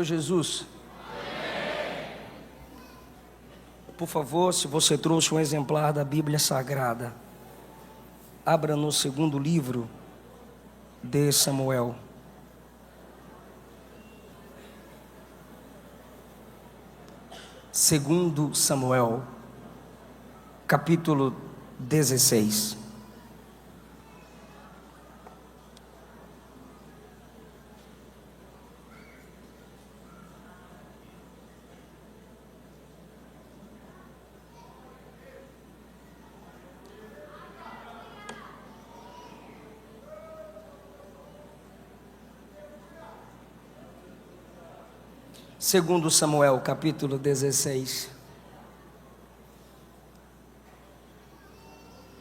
Jesus. Por favor, se você trouxe um exemplar da Bíblia Sagrada, abra no segundo livro de Samuel. Segundo Samuel, capítulo 16. Segundo Samuel, capítulo 16.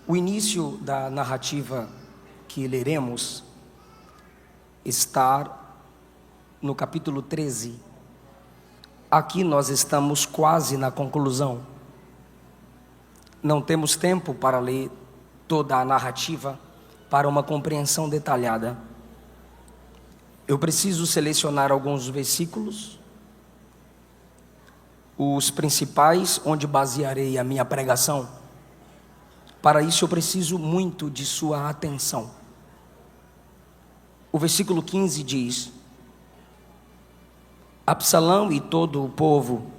O início da narrativa que leremos está no capítulo 13. Aqui nós estamos quase na conclusão. Não temos tempo para ler toda a narrativa para uma compreensão detalhada. Eu preciso selecionar alguns versículos, os principais, onde basearei a minha pregação. Para isso eu preciso muito de sua atenção. O versículo 15 diz: Absalão e todo o povo,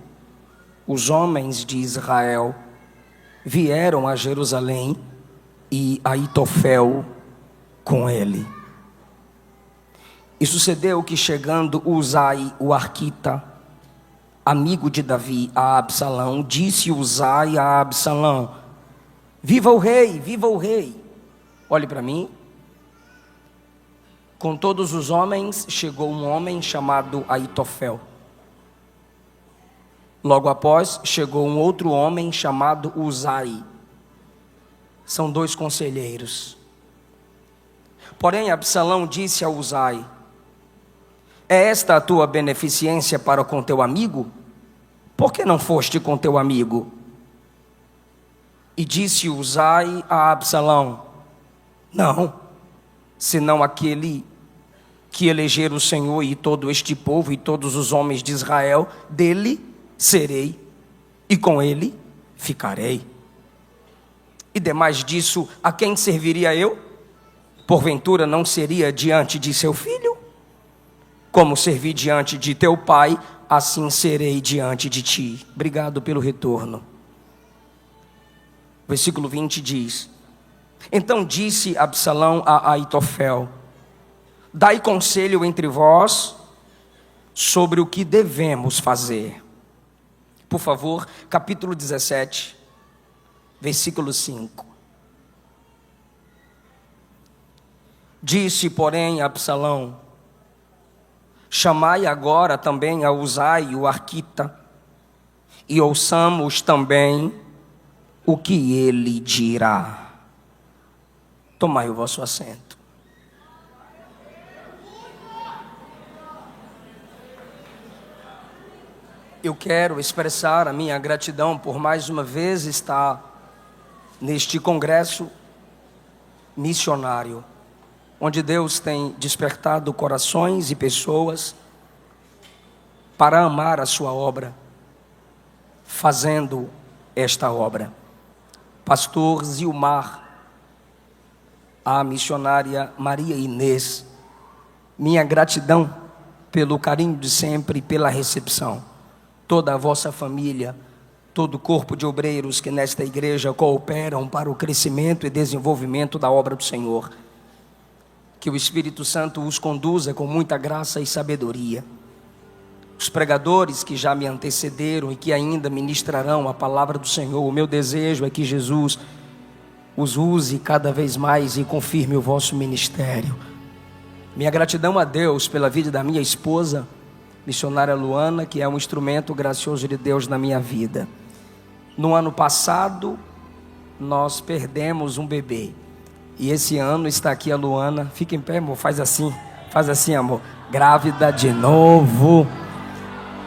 os homens de Israel, vieram a Jerusalém e Aitofel com ele. E sucedeu que, chegando Uzai, o arquita, amigo de Davi, a Absalão, disse Uzai a Absalão: viva o rei, viva o rei. Olhe para mim. Com todos os homens chegou um homem chamado Aitofel. Logo após chegou um outro homem chamado Uzai. São dois conselheiros. Porém Absalão disse a Uzai: é esta a tua beneficência para com teu amigo? Por que não foste com teu amigo? E disse Uzai a Absalão: não, senão aquele que eleger o Senhor e todo este povo e todos os homens de Israel, dele serei e com ele ficarei. E demais disso, a quem serviria eu? Porventura não seria diante de seu filho? Como servi diante de teu pai, assim serei diante de ti. Obrigado pelo retorno. Versículo 20 diz: então disse Absalão a Aitofel: dai conselho entre vós sobre o que devemos fazer. Por favor, capítulo 17, versículo 5. Disse, porém, Absalão: chamai agora também a Uzai, o arquita, e ouçamos também o que ele dirá. Tomai o vosso assento. Eu quero expressar a minha gratidão por mais uma vez estar neste congresso missionário, onde Deus tem despertado corações e pessoas para amar a sua obra, fazendo esta obra. Pastor Zilmar, a missionária Maria Inês, minha gratidão pelo carinho de sempre e pela recepção. Toda a vossa família, todo o corpo de obreiros que nesta igreja cooperam para o crescimento e desenvolvimento da obra do Senhor. Que o Espírito Santo os conduza com muita graça e sabedoria. Os pregadores que já me antecederam e que ainda ministrarão a palavra do Senhor, o meu desejo é que Jesus os use cada vez mais e confirme o vosso ministério. Minha gratidão a Deus pela vida da minha esposa, missionária Luana, que é um instrumento gracioso de Deus na minha vida. No ano passado, nós perdemos um bebê. E esse ano está aqui a Luana. Fica em pé, amor, faz assim, amor. Grávida de novo.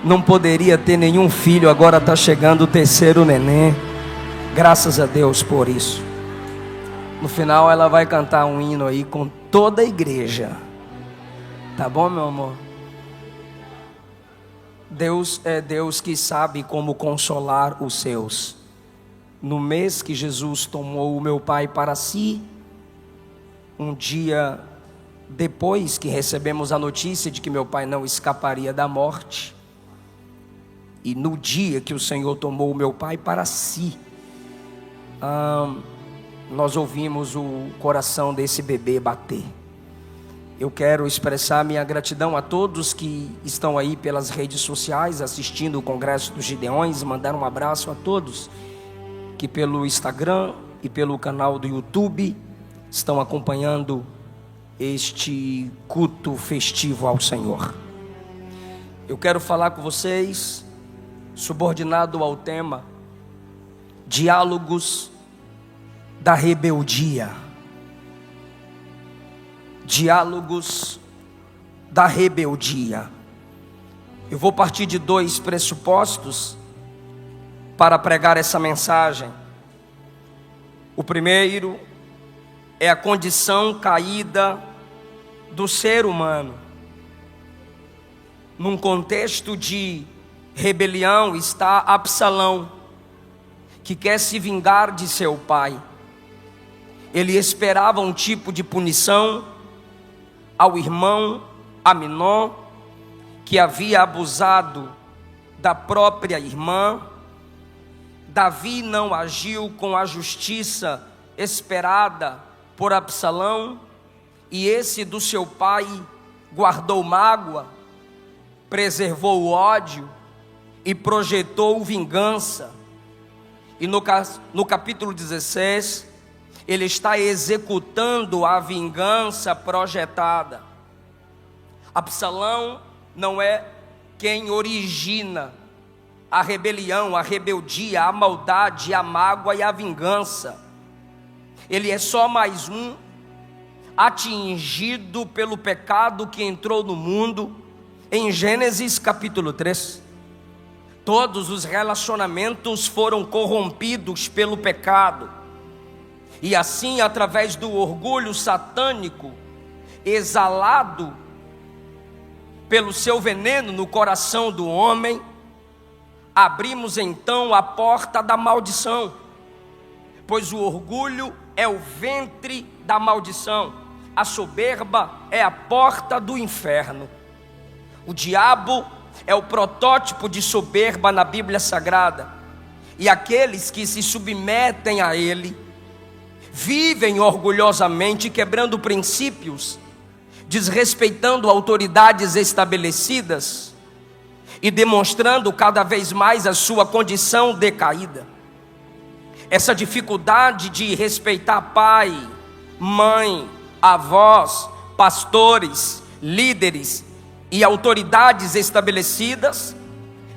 Não poderia ter nenhum filho, agora está chegando o terceiro neném. Graças a Deus por isso. No final ela vai cantar um hino aí com toda a igreja. Tá bom, meu amor? Deus é Deus que sabe como consolar os seus. No mês que Jesus tomou o meu pai para si, um dia depois que recebemos a notícia de que meu pai não escaparia da morte, e no dia que o Senhor tomou o meu pai para si, nós ouvimos o coração desse bebê bater. Eu quero expressar minha gratidão a todos que estão aí pelas redes sociais assistindo o Congresso dos Gideões, mandar um abraço a todos que pelo Instagram e pelo canal do YouTube estão acompanhando este culto festivo ao Senhor. Eu quero falar com vocês, subordinado ao tema Diálogos da Rebeldia. Diálogos da Rebeldia. Eu vou partir de dois pressupostos para pregar essa mensagem. O primeiro é a condição caída do ser humano. Num contexto de rebelião está Absalão, que quer se vingar de seu pai. Ele esperava um tipo de punição ao irmão Aminon, que havia abusado da própria irmã. Davi não agiu com a justiça esperada por Absalão, e esse do seu pai guardou mágoa, preservou o ódio e projetou vingança. E no capítulo 16, ele está executando a vingança projetada. Absalão não é quem origina a rebelião, a rebeldia, a maldade, a mágoa e a vingança. Ele é só mais um atingido pelo pecado que entrou no mundo. Em Gênesis capítulo 3, todos os relacionamentos foram corrompidos pelo pecado. E assim, através do orgulho satânico, exalado pelo seu veneno no coração do homem, abrimos então a porta da maldição, pois o orgulho é o ventre da maldição, a soberba é a porta do inferno. O diabo é o protótipo de soberba na Bíblia Sagrada, e aqueles que se submetem a ele vivem orgulhosamente, quebrando princípios, desrespeitando autoridades estabelecidas e demonstrando cada vez mais a sua condição decaída. Essa dificuldade de respeitar pai, mãe, avós, pastores, líderes e autoridades estabelecidas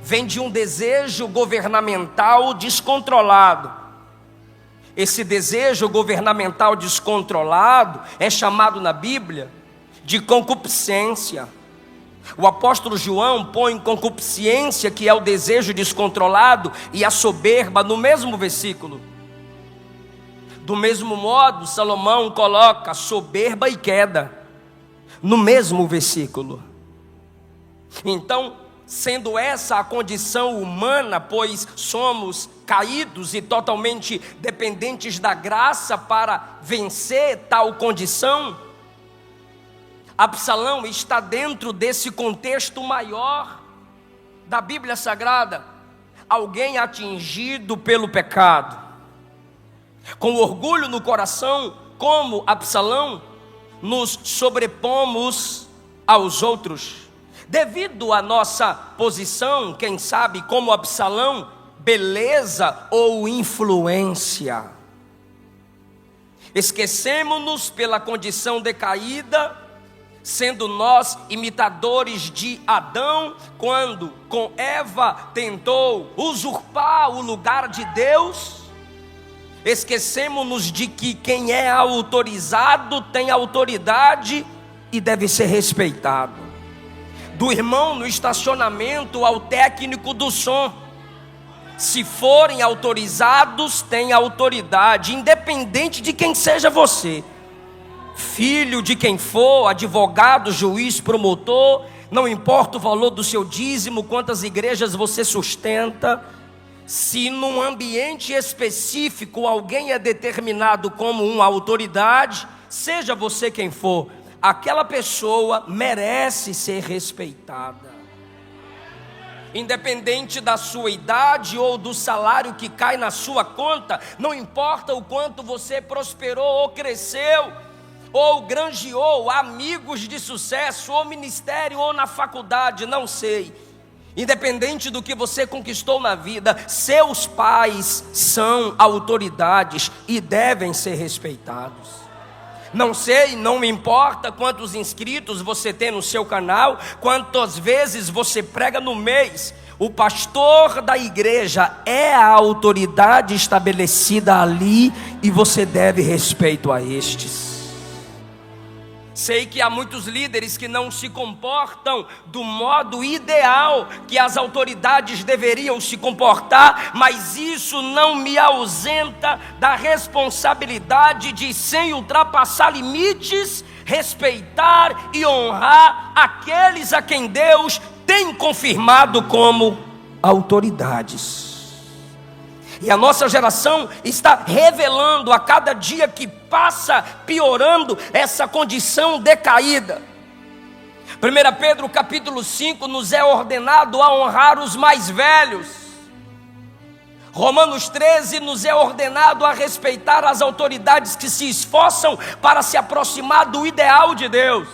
vem de um desejo governamental descontrolado. Esse desejo governamental descontrolado é chamado na Bíblia de concupiscência. O apóstolo João põe concupiscência, que é o desejo descontrolado, e a soberba no mesmo versículo. Do mesmo modo, Salomão coloca soberba e queda no mesmo versículo. Então, sendo essa a condição humana, pois somos caídos e totalmente dependentes da graça para vencer tal condição, Absalão está dentro desse contexto maior da Bíblia Sagrada. Alguém atingido pelo pecado, com orgulho no coração, como Absalão, nos sobrepomos aos outros. Devido à nossa posição, quem sabe como Absalão, beleza ou influência. Esquecemos-nos pela condição decaída, sendo nós imitadores de Adão, quando com Eva tentou usurpar o lugar de Deus. Esquecemos-nos de que quem é autorizado tem autoridade e deve ser respeitado. Do irmão no estacionamento ao técnico do som, se forem autorizados, têm autoridade, independente de quem seja você. Filho de quem for, advogado, juiz, promotor, não importa o valor do seu dízimo, quantas igrejas você sustenta, se num ambiente específico alguém é determinado como uma autoridade, seja você quem for, aquela pessoa merece ser respeitada. Independente da sua idade ou do salário que cai na sua conta, não importa o quanto você prosperou ou cresceu, ou granjeou amigos de sucesso, ou ministério, ou na faculdade, não sei. Independente do que você conquistou na vida, seus pais são autoridades e devem ser respeitados. Não sei, não me importa quantos inscritos você tem no seu canal, quantas vezes você prega no mês. O pastor da igreja é a autoridade estabelecida ali e você deve respeito a estes. Sei que há muitos líderes que não se comportam do modo ideal que as autoridades deveriam se comportar, mas isso não me ausenta da responsabilidade de, sem ultrapassar limites, respeitar e honrar aqueles a quem Deus tem confirmado como autoridades. E a nossa geração está revelando a cada dia que passa, piorando essa condição decaída. 1 Pedro capítulo 5 nos é ordenado a honrar os mais velhos. Romanos 13 nos é ordenado a respeitar as autoridades que se esforçam para se aproximar do ideal de Deus.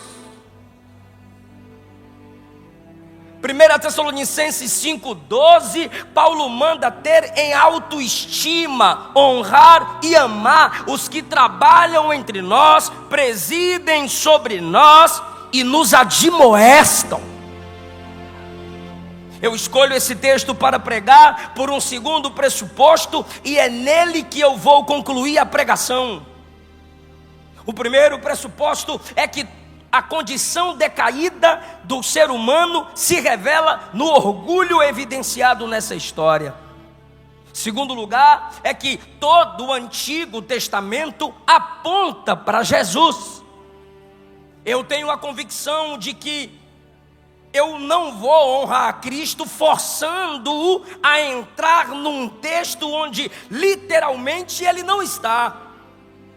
1 Tessalonicenses 5,12, Paulo manda ter em autoestima, honrar e amar os que trabalham entre nós, presidem sobre nós e nos admoestam. Eu escolho esse texto para pregar por um segundo pressuposto, e é nele que eu vou concluir a pregação. O primeiro pressuposto é que a condição decaída do ser humano se revela no orgulho evidenciado nessa história. Segundo lugar, é que todo o Antigo Testamento aponta para Jesus. Eu tenho a convicção de que eu não vou honrar a Cristo forçando-o a entrar num texto onde literalmente ele não está.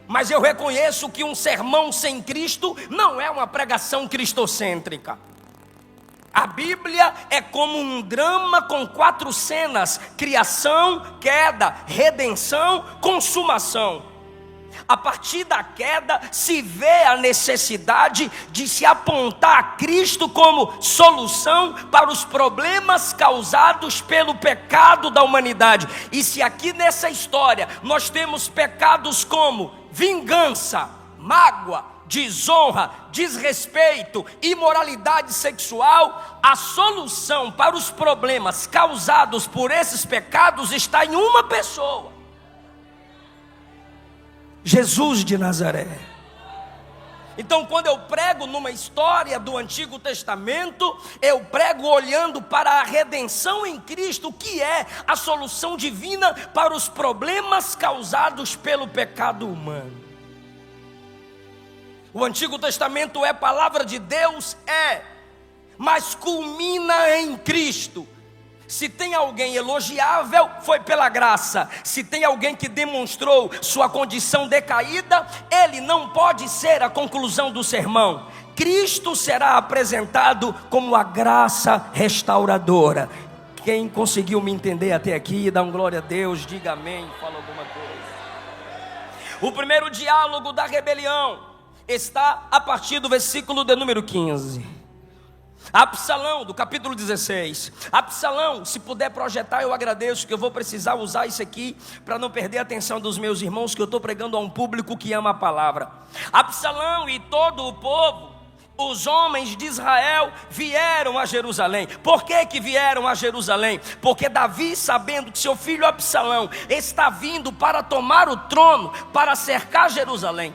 Mas eu reconheço que um sermão sem Cristo não é uma pregação cristocêntrica. A Bíblia é como um drama com 4 cenas: criação, queda, redenção, consumação. A partir da queda se vê a necessidade de se apontar a Cristo como solução para os problemas causados pelo pecado da humanidade. E se aqui nessa história nós temos pecados como vingança, mágoa, desonra, desrespeito, imoralidade sexual, a solução para os problemas causados por esses pecados está em uma pessoa: Jesus de Nazaré. Então, quando eu prego numa história do Antigo Testamento, eu prego olhando para a redenção em Cristo, que é a solução divina para os problemas causados pelo pecado humano. O Antigo Testamento é palavra de Deus, mas culmina em Cristo. Se tem alguém elogiável, foi pela graça. Se tem alguém que demonstrou sua condição decaída, ele não pode ser a conclusão do sermão. Cristo será apresentado como a graça restauradora. Quem conseguiu me entender até aqui, dá um glória a Deus, diga amém, fala alguma coisa. O primeiro diálogo da rebelião está a partir do versículo de número 15. Absalão, do capítulo 16. Absalão, se puder projetar, eu agradeço, que eu vou precisar usar isso aqui para não perder a atenção dos meus irmãos, que eu estou pregando a um público que ama a palavra. Absalão e todo o povo, os homens de Israel, vieram a Jerusalém. Por que vieram a Jerusalém? Porque Davi, sabendo que seu filho Absalão está vindo para tomar o trono, para cercar Jerusalém,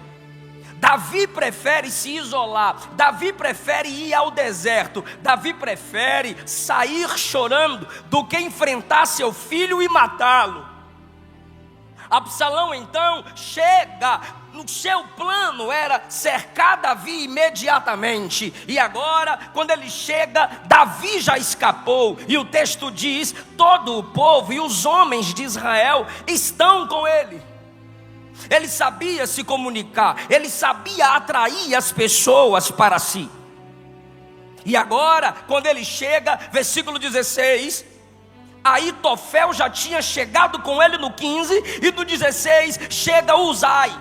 Davi prefere se isolar, Davi prefere ir ao deserto, Davi prefere sair chorando do que enfrentar seu filho e matá-lo. Absalão então chega no seu plano era cercar Davi imediatamente. E agora, quando ele chega, Davi já escapou. E o texto diz: todo o povo e os homens de Israel estão com ele. Ele sabia se comunicar, ele sabia atrair as pessoas para si. E agora, quando ele chega, versículo 16, Aitofel já tinha chegado com ele no 15, e no 16 chega Uzai,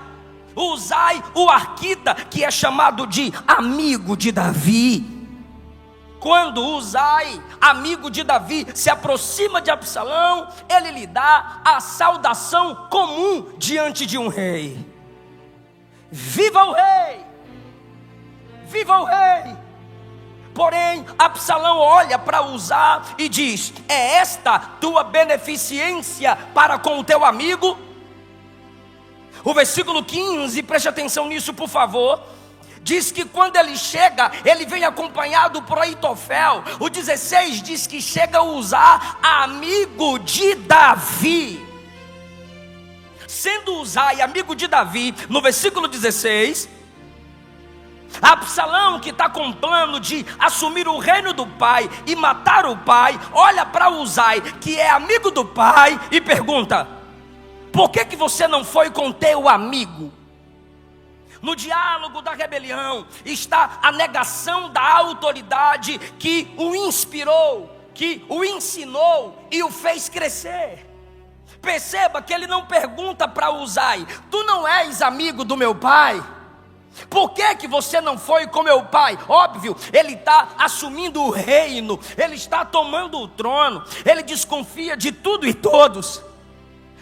o arquita, que é chamado de amigo de Davi. Quando Uzai, amigo de Davi, se aproxima de Absalão, ele lhe dá a saudação comum diante de um rei: viva o rei! Viva o rei! Porém, Absalão olha para Uzai e diz: é esta tua beneficência para com o teu amigo? O versículo 15, preste atenção nisso por favor, diz que quando ele chega, ele vem acompanhado por Aitofel. O 16 diz que chega Uzai, amigo de Davi. Sendo Uzai amigo de Davi, no versículo 16, Absalão, que está com plano de assumir o reino do pai e matar o pai, olha para Uzai, que é amigo do pai, e pergunta: por que você não foi com teu amigo? No diálogo da rebelião está a negação da autoridade que o inspirou, que o ensinou e o fez crescer. Perceba que ele não pergunta para Uzai: tu não és amigo do meu pai? Por que você não foi com meu pai? Óbvio, ele está assumindo o reino, ele está tomando o trono, ele desconfia de tudo e todos.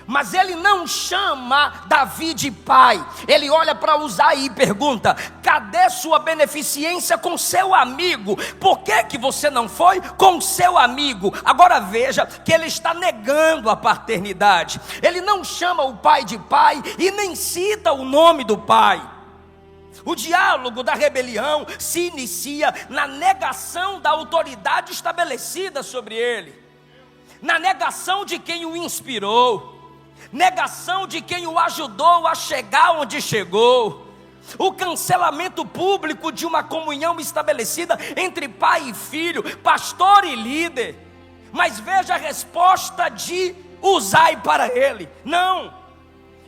Mas ele não chama Davi de pai. Ele olha para Uzai e pergunta: cadê sua beneficência com seu amigo? Por que você não foi com seu amigo? Agora veja que ele está negando a paternidade. Ele não chama o pai de pai e nem cita o nome do pai. O diálogo da rebelião se inicia na negação da autoridade estabelecida sobre ele, na negação de quem o inspirou, negação de quem o ajudou a chegar onde chegou, o cancelamento público de uma comunhão estabelecida entre pai e filho, pastor e líder. Mas veja a resposta de Uzai para ele: não,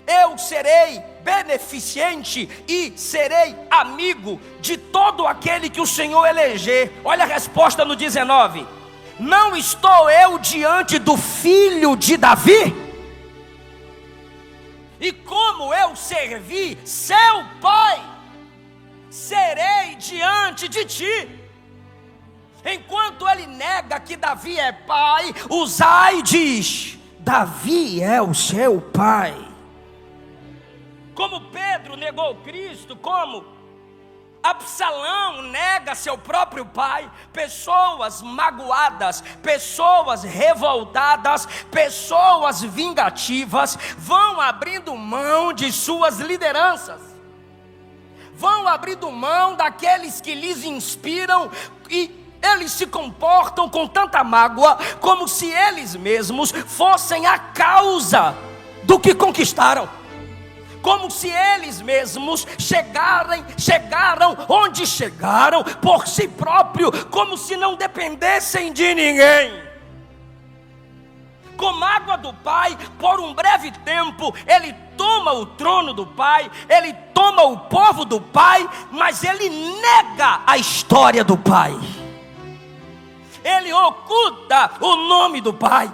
eu serei beneficente e serei amigo de todo aquele que o Senhor eleger. Olha a resposta no 19: não estou eu diante do filho de Davi? E como eu servi seu pai, serei diante de ti. Enquanto ele nega que Davi é pai, Uzai diz: Davi é o seu pai. Como Pedro negou Cristo, como Absalão nega seu próprio pai, pessoas magoadas, pessoas revoltadas, pessoas vingativas vão abrindo mão de suas lideranças, vão abrindo mão daqueles que lhes inspiram, e eles se comportam com tanta mágoa, como se eles mesmos fossem a causa do que conquistaram, como se eles mesmos chegaram onde chegaram por si próprio, como se não dependessem de ninguém. Com mágoa do pai, por um breve tempo, ele toma o trono do pai, ele toma o povo do pai, mas ele nega a história do pai, ele oculta o nome do pai.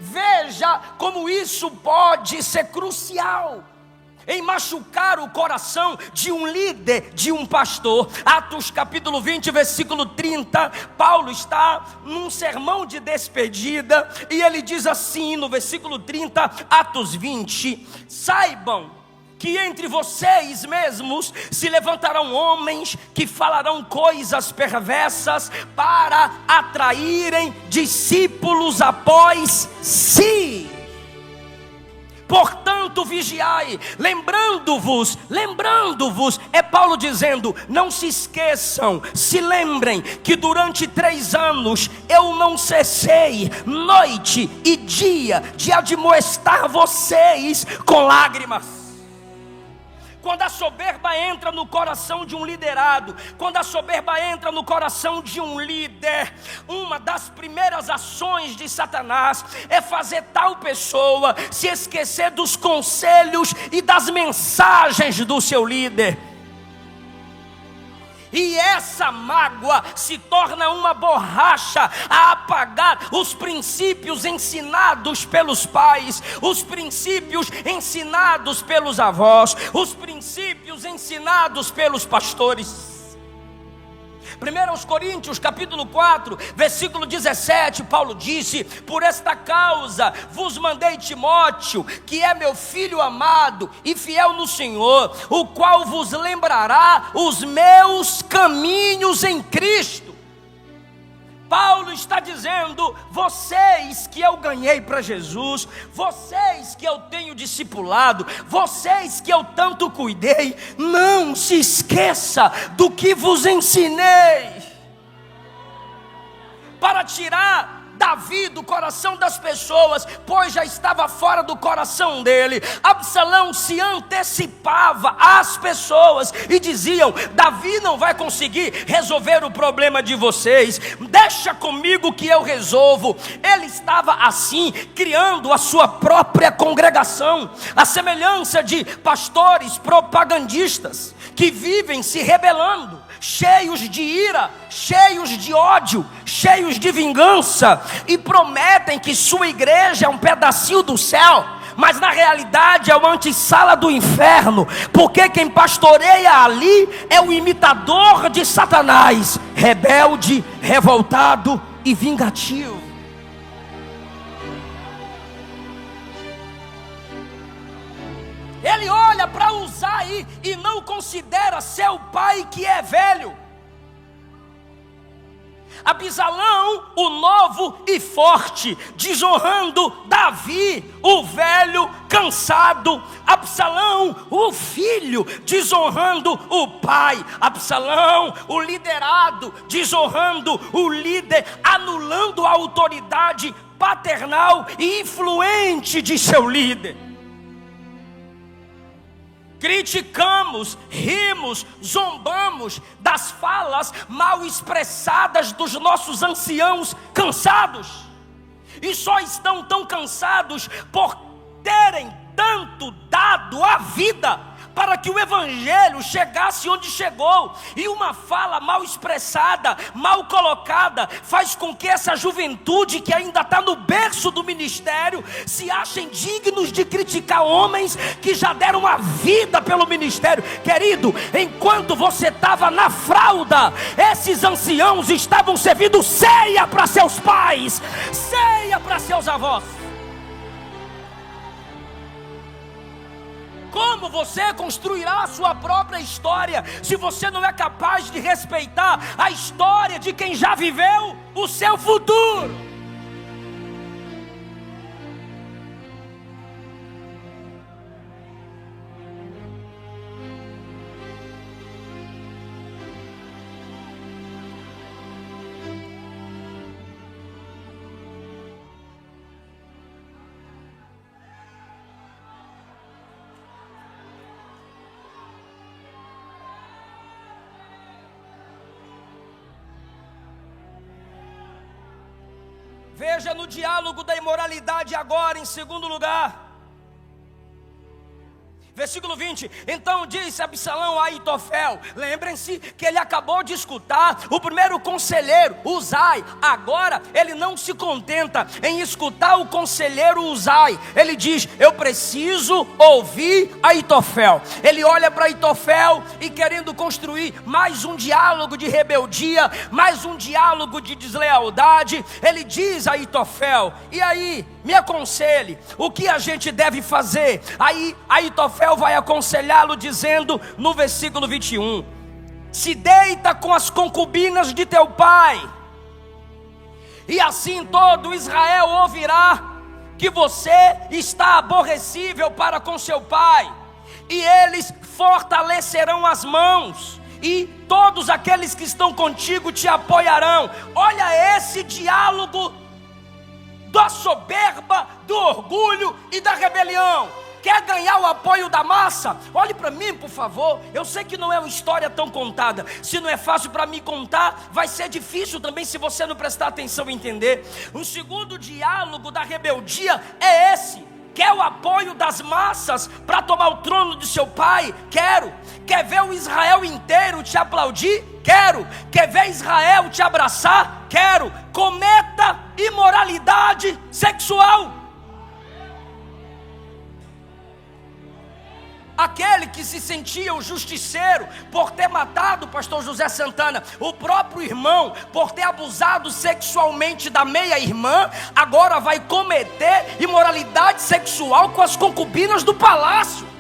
Veja como isso pode ser crucial em machucar o coração de um líder, de um pastor. Atos capítulo 20, versículo 30, Paulo está num sermão de despedida, e ele diz assim no versículo 30, Atos 20: saibam que entre vocês mesmos se levantarão homens que falarão coisas perversas para atraírem discípulos após si. Portanto, vigiai, lembrando-vos, é Paulo dizendo: não se esqueçam, se lembrem que durante 3 anos eu não cessei, noite e dia, de admoestar vocês com lágrimas. Quando a soberba entra no coração de um liderado, quando a soberba entra no coração de um líder, uma das primeiras ações de Satanás é fazer tal pessoa se esquecer dos conselhos e das mensagens do seu líder. E essa mágoa se torna uma borracha a apagar os princípios ensinados pelos pais, os princípios ensinados pelos avós, os princípios ensinados pelos pastores. 1 Coríntios capítulo 4, versículo 17, Paulo disse: por esta causa vos mandei Timóteo, que é meu filho amado e fiel no Senhor, o qual vos lembrará os meus caminhos em Cristo. Paulo está dizendo: vocês que eu ganhei para Jesus, vocês que eu tenho discipulado, vocês que eu tanto cuidei, não se esqueça do que vos ensinei. Para tirar Davi do coração das pessoas, pois já estava fora do coração dele, Absalão se antecipava às pessoas e diziam: Davi não vai conseguir resolver o problema de vocês, deixa comigo que eu resolvo. Ele estava assim, criando a sua própria congregação, a semelhança de pastores propagandistas, que vivem se rebelando, cheios de ira, cheios de ódio, cheios de vingança, e prometem que sua igreja é um pedacinho do céu, mas na realidade é uma antessala do inferno, porque quem pastoreia ali é o imitador de Satanás, rebelde, revoltado e vingativo. Ele olha para Uzai e não considera seu pai, que é velho. Absalão, o novo e forte, desonrando Davi, o velho cansado. Absalão, o filho, desonrando o pai. Absalão, o liderado, desonrando o líder, anulando a autoridade paternal e influente de seu líder. Criticamos, rimos, zombamos das falas mal expressadas dos nossos anciãos cansados. E só estão tão cansados por terem tanto dado a vida para que o evangelho chegasse onde chegou. E uma fala mal expressada, mal colocada, faz com que essa juventude que ainda está no berço do ministério se achem dignos de criticar homens que já deram a vida pelo ministério. Querido, enquanto você estava na fralda, esses anciãos estavam servindo ceia para seus pais, ceia para seus avós. Como você construirá a sua própria história se você não é capaz de respeitar a história de quem já viveu o seu futuro? Veja no diálogo da imoralidade agora, em segundo lugar. Versículo 20, então disse Absalão a Aitofel, lembrem-se que ele acabou de escutar o primeiro conselheiro, Uzai. Agora ele não se contenta em escutar o conselheiro Uzai, ele diz: eu preciso ouvir Aitofel. Ele olha para Aitofel e, querendo construir mais um diálogo de rebeldia, mais um diálogo de deslealdade, ele diz a Aitofel: e aí, me aconselhe, o que a gente deve fazer? Aí Aitofel vai aconselhá-lo dizendo no versículo 21, se deita com as concubinas de teu pai, e assim todo Israel ouvirá que você está aborrecível para com seu pai, e eles fortalecerão as mãos, e todos aqueles que estão contigo te apoiarão. Olha esse diálogo da soberba, do orgulho e da rebelião. Quer ganhar o apoio da massa? Olhe para mim, por favor. Eu sei que não é uma história tão contada. Se não é fácil para mim contar, vai ser difícil também se você não prestar atenção e entender. Um segundo diálogo da rebeldia é esse. Quer o apoio das massas para tomar o trono de seu pai? Quero. Quer ver o Israel inteiro te aplaudir? Quero. Quer ver Israel te abraçar? Quero. Cometa imoralidade sexual. Aquele que se sentia o justiceiro por ter matado o pastor José Santana, o próprio irmão, por ter abusado sexualmente da meia-irmã, agora vai cometer imoralidade sexual com as concubinas do palácio.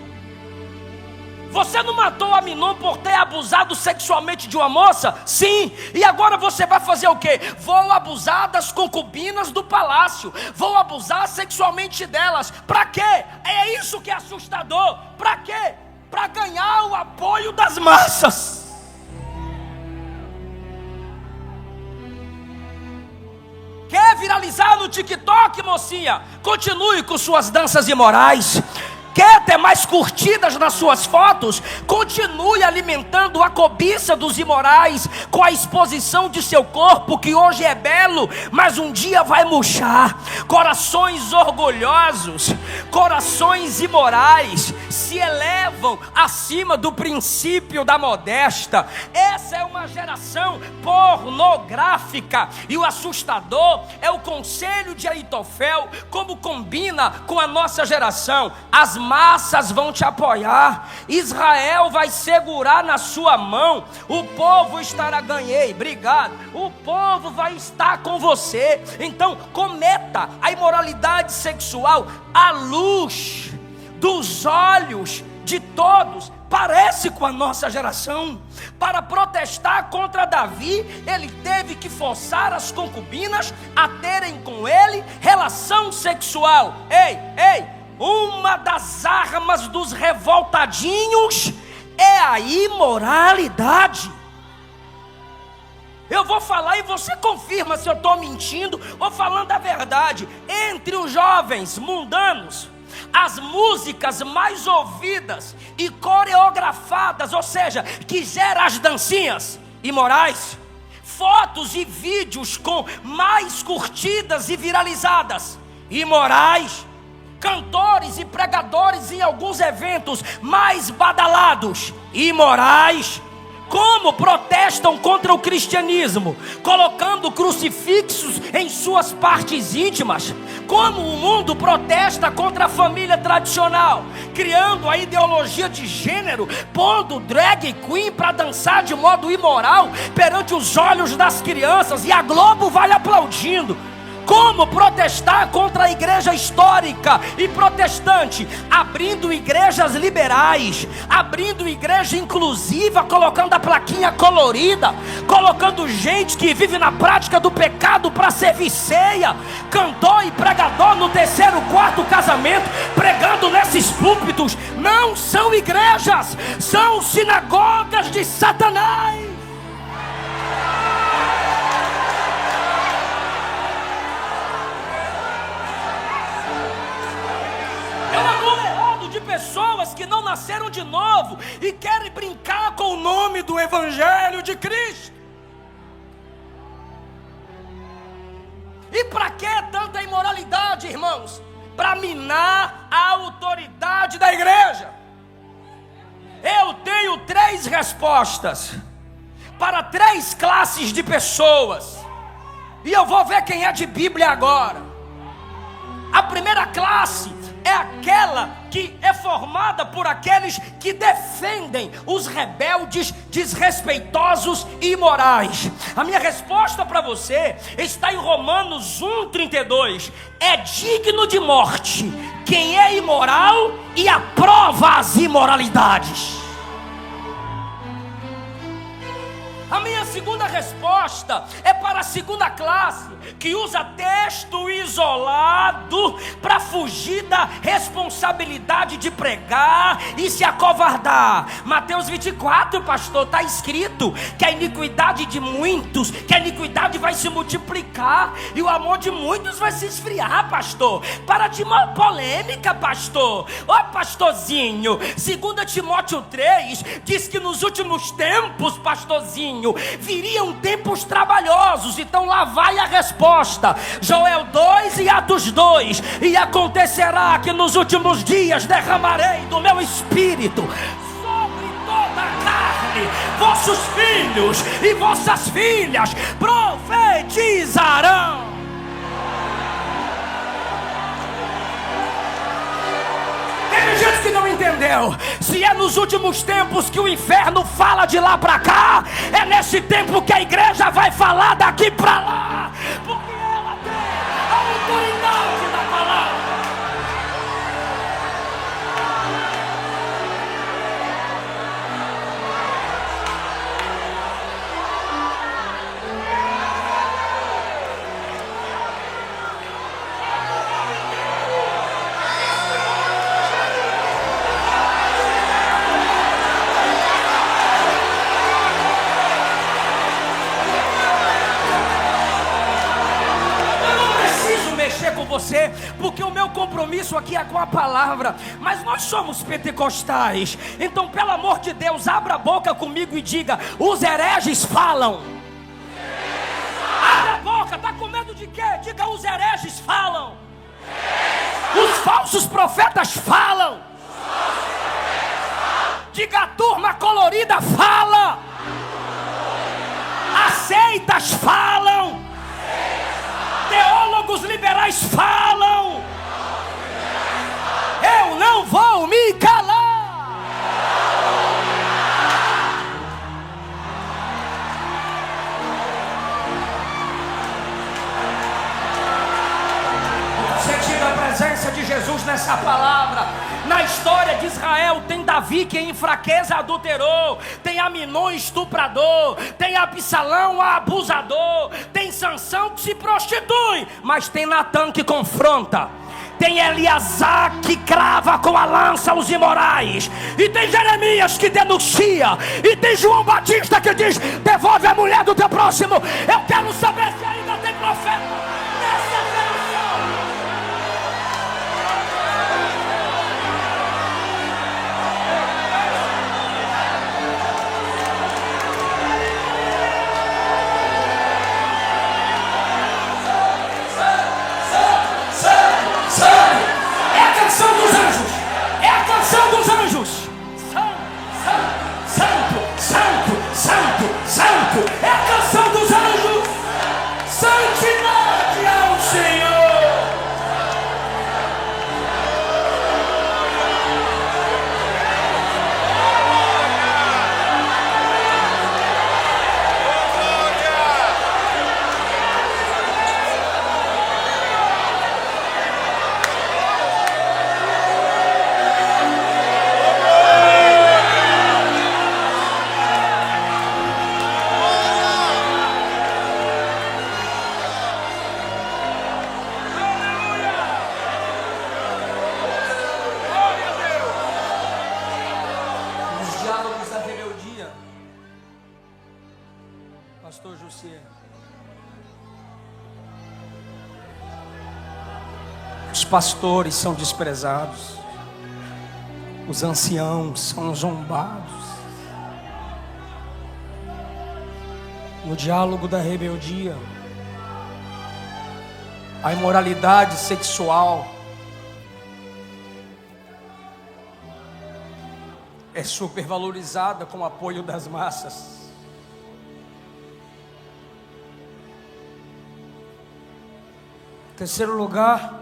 Você não matou Aminon por ter abusado sexualmente de uma moça? Sim. E agora você vai fazer o quê? Vou abusar das concubinas do palácio. Vou abusar sexualmente delas. Para quê? É isso que é assustador. Para quê? Para ganhar o apoio das massas. Quer viralizar no TikTok, mocinha? Continue com suas danças imorais. Quer ter mais curtidas nas suas fotos? Continue alimentando a cobiça dos imorais com a exposição de seu corpo, que hoje é belo, mas um dia vai murchar. Corações orgulhosos, corações imorais se elevam acima do princípio da modéstia. Essa é uma geração pornográfica. E o assustador é o conselho de Aitofel, como combina com a nossa geração. As massas vão te apoiar, Israel vai segurar na sua mão, o povo estará, ganhei, obrigado, o povo vai estar com você. Então cometa a imoralidade sexual à luz dos olhos de todos. Parece com a nossa geração. Para protestar contra Davi, ele teve que forçar as concubinas a terem com ele relação sexual. Ei, uma das armas dos revoltadinhos é a imoralidade. Eu vou falar e você confirma se eu estou mentindo ou falando a verdade. Entre os jovens mundanos, as músicas mais ouvidas e coreografadas, ou seja, que geram as dancinhas imorais, fotos e vídeos com mais curtidas e viralizadas, imorais. Cantores e pregadores em alguns eventos mais badalados, imorais. Como protestam contra o cristianismo, colocando crucifixos em suas partes íntimas. Como o mundo protesta contra a família tradicional, criando a ideologia de gênero, pondo drag queen para dançar de modo imoral perante os olhos das crianças, e a Globo vai aplaudindo. Como protestar contra a igreja histórica e protestante, abrindo igrejas liberais, abrindo igreja inclusiva, colocando a plaquinha colorida, colocando gente que vive na prática do pecado para servir ceia, cantor e pregador no 3º, 4º casamento, pregando nesses púlpitos. Não são igrejas, são sinagogas de Satanás. É um aglomerado de pessoas que não nasceram de novo e querem brincar com o nome do Evangelho de Cristo. E para que tanta imoralidade, irmãos? Para minar a autoridade da igreja. Eu tenho 3 respostas para 3 classes de pessoas, e eu vou ver quem é de Bíblia agora. A primeira classe é aquela que é formada por aqueles que defendem os rebeldes, desrespeitosos e imorais. A minha resposta para você está em Romanos 1,32. É digno de morte quem é imoral e aprova as imoralidades. A minha segunda resposta é para a segunda classe, que usa texto isolado para fugir da responsabilidade de pregar e se acovardar. Mateus 24, pastor, está escrito que a iniquidade de muitos, que a iniquidade vai se multiplicar e o amor de muitos vai se esfriar, pastor. Para de polêmica, pastor. Ó, pastorzinho, 2 Timóteo 3 diz que nos últimos tempos, pastorzinho, viriam tempos trabalhosos. Então lá vai a resposta, Joel 2 e Atos 2: e acontecerá que nos últimos dias derramarei do meu espírito sobre toda a carne, vossos filhos e vossas filhas profetizarão. Tem gente que não entendeu. Se é nos últimos tempos que o inferno fala de lá para cá, é nesse tempo que a igreja vai falar daqui para lá, porque ela tem a autoridade da palavra. Você, porque o meu compromisso aqui é com a palavra, mas nós somos pentecostais, então pelo amor de Deus, abra a boca comigo e diga: os hereges falam. Abra a boca, tá com medo de quê? Diga: os hereges falam. Os falsos profetas falam. Diga: a turma colorida fala. As seitas falam. Teólogos liberais falam. Eu não vou me calar. Sentindo a presença de Jesus nessa palavra. Na história de Israel tem Davi que em fraqueza adulterou, tem Aminon estuprador, tem Absalão abusador, tem Sansão que se prostitui, mas tem Natã que confronta, tem Eleazar que crava com a lança os imorais, e tem Jeremias que denuncia, e tem João Batista que diz: devolve a mulher do teu próximo. Eu quero saber se ainda tem profeta nessa geração. É a canção dos anjos. Santidade ao Senhor. Pastor José, os pastores são desprezados, os anciãos são zombados. No diálogo da rebeldia, a imoralidade sexual é supervalorizada com o apoio das massas. Terceiro lugar,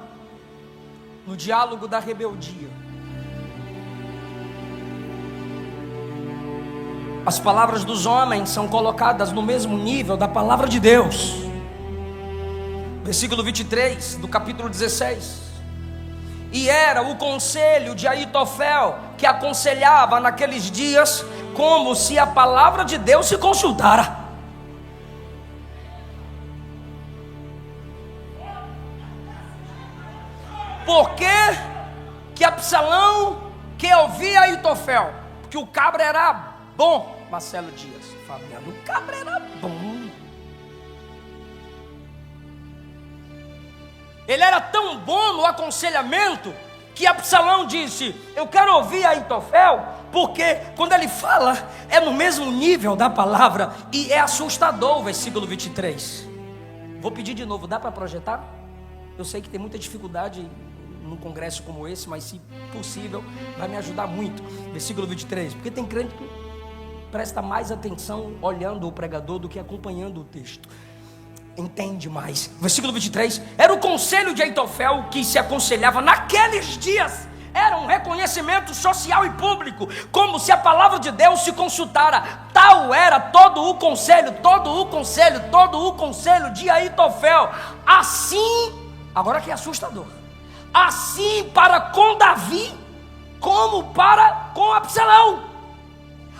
no diálogo da rebeldia, as palavras dos homens são colocadas no mesmo nível da palavra de Deus. Versículo 23 do capítulo 16. E era o conselho de Aitofel que aconselhava naqueles dias, como se a palavra de Deus se consultara. Por que Absalão quer ouvir Aitofel? Porque o cabra era bom. Marcelo Dias, Fabiano, o cabra era bom. Ele era tão bom no aconselhamento que Absalão disse: eu quero ouvir Aitofel, porque quando ele fala é no mesmo nível da palavra. E é assustador o versículo 23. Vou pedir de novo, dá para projetar? Eu sei que tem muita dificuldade num congresso como esse, mas se possível vai me ajudar muito. Versículo 23, porque tem crente que presta mais atenção olhando o pregador do que acompanhando o texto. Entende mais. Versículo 23, era o conselho de Aitofel que se aconselhava naqueles dias. Era um reconhecimento social e público, como se a palavra de Deus se consultara. Tal era todo o conselho de Aitofel. Assim, agora que é assustador, assim para com Davi, como para com Absalão.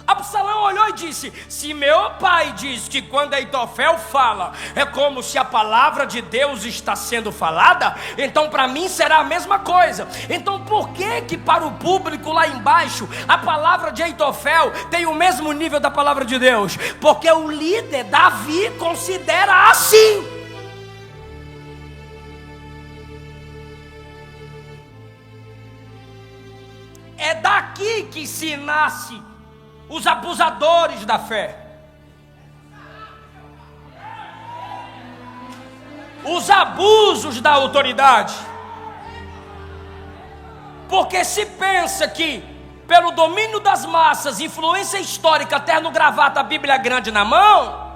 Absalão olhou e disse: se meu pai diz que quando Aitofel fala é como se a palavra de Deus está sendo falada, então para mim será a mesma coisa. Então por que para o público lá embaixo a palavra de Aitofel tem o mesmo nível da palavra de Deus? Porque o líder Davi considera assim. É daqui que se nasce os abusadores da fé, os abusos da autoridade. Porque se pensa que pelo domínio das massas, influência histórica, terno, gravata, Bíblia grande na mão,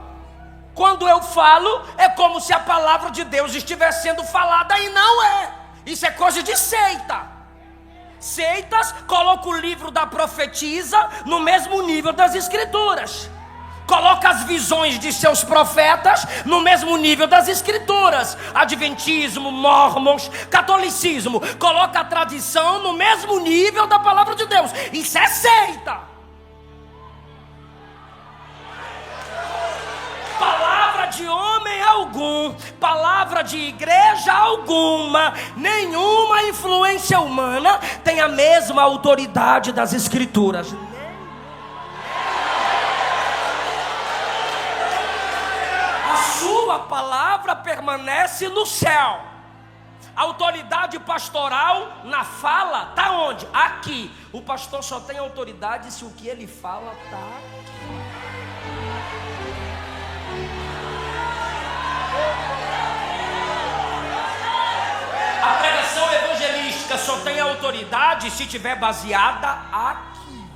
quando eu falo é como se a palavra de Deus estivesse sendo falada, e não é. Isso é coisa de seita. Seitas colocam o livro da profetisa no mesmo nível das escrituras. Coloca as visões de seus profetas no mesmo nível das escrituras. Adventismo, mormons, catolicismo, coloca a tradição no mesmo nível da palavra de Deus. Isso é seita. Palavra de homem algum, palavra de igreja alguma, nenhuma influência humana tem a mesma autoridade das escrituras. A sua palavra permanece no céu. A autoridade pastoral na fala está onde? Aqui. O pastor só tem autoridade se o que ele fala está aqui. A pregação evangelística só tem autoridade se estiver baseada aqui.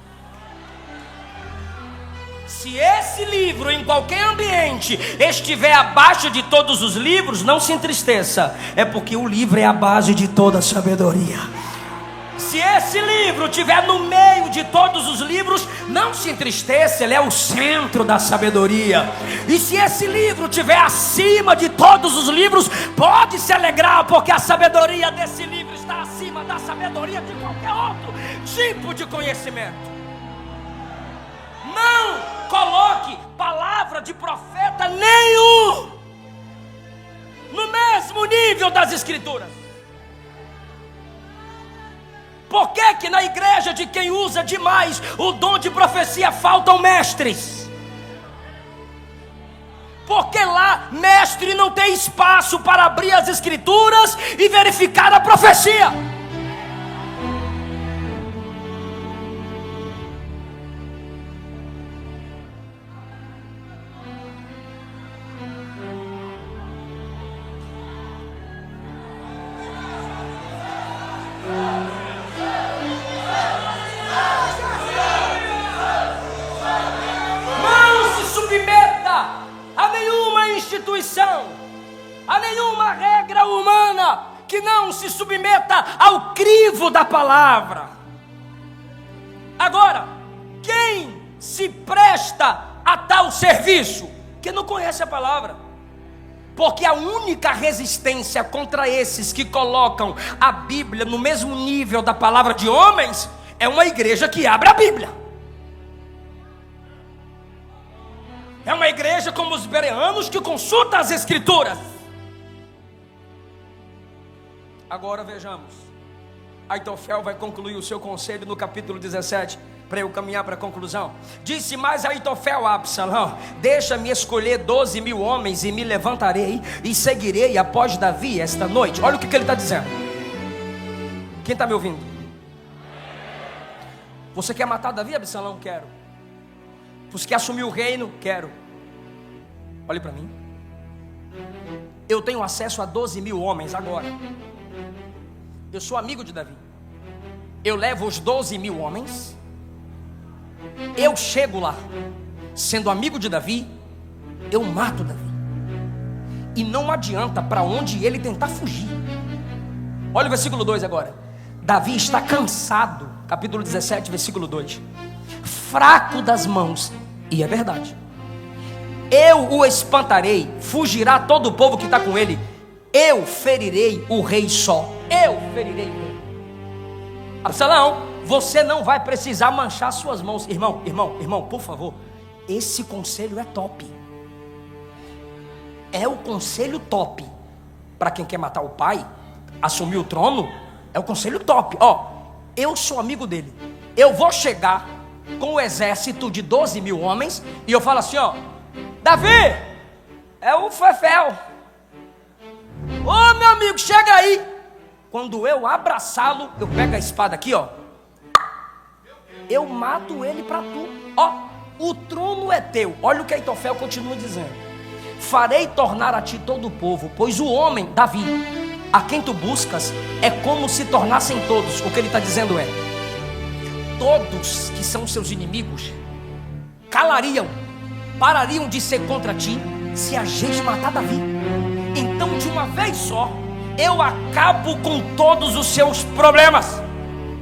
Se esse livro em qualquer ambiente estiver abaixo de todos os livros, não se entristeça, é porque o livro é a base de toda a sabedoria. Se esse livro estiver no meio de todos os livros, não se entristeça, ele é o centro da sabedoria. E se esse livro estiver acima de todos os livros, pode se alegrar, porque a sabedoria desse livro está acima da sabedoria de qualquer outro tipo de conhecimento. Não coloque palavra de profeta nenhum no mesmo nível das escrituras. Por que na igreja de quem usa demais o dom de profecia faltam mestres? Porque lá mestre não tem espaço para abrir as escrituras e verificar a profecia. A nenhuma regra humana que não se submeta ao crivo da palavra. Agora, quem se presta a tal serviço? Que não conhece a palavra. Porque a única resistência contra esses que colocam a Bíblia no mesmo nível da palavra de homens é uma igreja que abre a Bíblia. É uma igreja como os bereanos que consulta as escrituras. Agora vejamos. Aitofel vai concluir o seu conselho no capítulo 17, para eu caminhar para a conclusão. Disse mais Aitofel a Absalão: deixa-me escolher 12.000 homens e me levantarei e seguirei após Davi esta noite. Olha o que ele está dizendo. Quem está me ouvindo? Você quer matar Davi, Absalão? Quero. Você quer assumir o reino? Quero. Olhe para mim. Eu tenho acesso a 12.000 homens agora. Eu sou amigo de Davi. Eu levo os 12.000 homens. Eu chego lá. Sendo amigo de Davi, eu mato Davi. E não adianta para onde ele tentar fugir. Olha o versículo 2 agora. Davi está cansado. Capítulo 17, versículo 2. Fraco das mãos. E é verdade. Eu o espantarei. Fugirá todo o povo que está com ele. Eu ferirei o rei só. Eu ferirei o rei. Absalão, você não vai precisar manchar suas mãos. Irmão, por favor. Esse conselho é top. É o conselho top. Para quem quer matar o pai, assumir o trono, é o conselho top. Eu sou amigo dele. Eu vou chegar com o exército de 12.000 homens e eu falo assim, Davi, é o Fefel. Ô meu amigo, chega aí. Quando eu abraçá-lo, eu pego a espada aqui, eu mato ele para tu. O trono é teu. Olha o que Aitofel continua dizendo: farei tornar a ti todo o povo, pois o homem, Davi, a quem tu buscas, é como se tornassem todos. O que ele está dizendo é: todos que são seus inimigos calariam, parariam de ser contra ti, se a gente matar Davi. Então de uma vez só eu acabo com todos os seus problemas.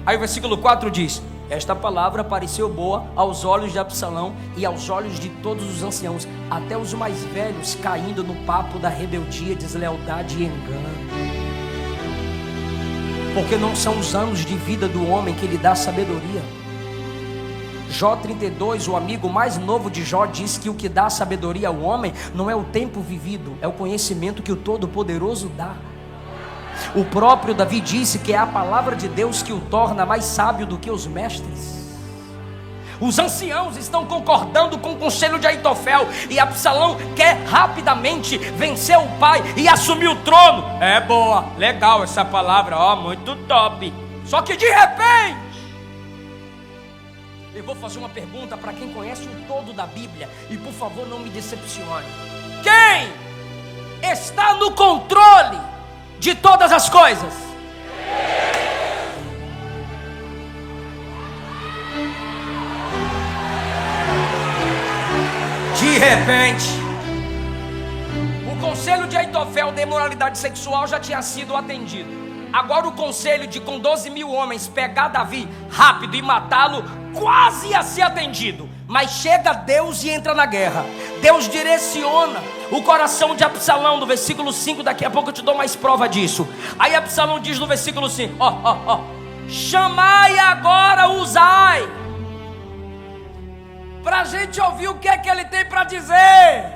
Aí o versículo 4 diz: esta palavra pareceu boa aos olhos de Absalão e aos olhos de todos os anciãos, até os mais velhos, caindo no papo da rebeldia, deslealdade e engano. Porque não são os anos de vida do homem que lhe dá sabedoria. Jó 32, o amigo mais novo de Jó, diz que o que dá sabedoria ao homem não é o tempo vivido, é o conhecimento que o Todo-Poderoso dá. O próprio Davi disse que é a palavra de Deus que o torna mais sábio do que os mestres. Os anciãos estão concordando com o conselho de Aitofel, e Absalão quer rapidamente vencer o pai e assumir o trono. É boa, legal essa palavra, muito top. Só que de repente, eu vou fazer uma pergunta para quem conhece o todo da Bíblia, e por favor não me decepcione: quem está no controle de todas as coisas? De repente, o conselho de Aitofel de imoralidade sexual já tinha sido atendido. Agora o conselho de com 12.000 homens pegar Davi rápido e matá-lo quase ia ser atendido. Mas chega Deus e entra na guerra. Deus direciona o coração de Absalão no versículo 5. Daqui a pouco eu te dou mais prova disso. Aí Absalão diz no versículo 5: chamai agora Uzai, para a gente ouvir o que é que ele tem para dizer.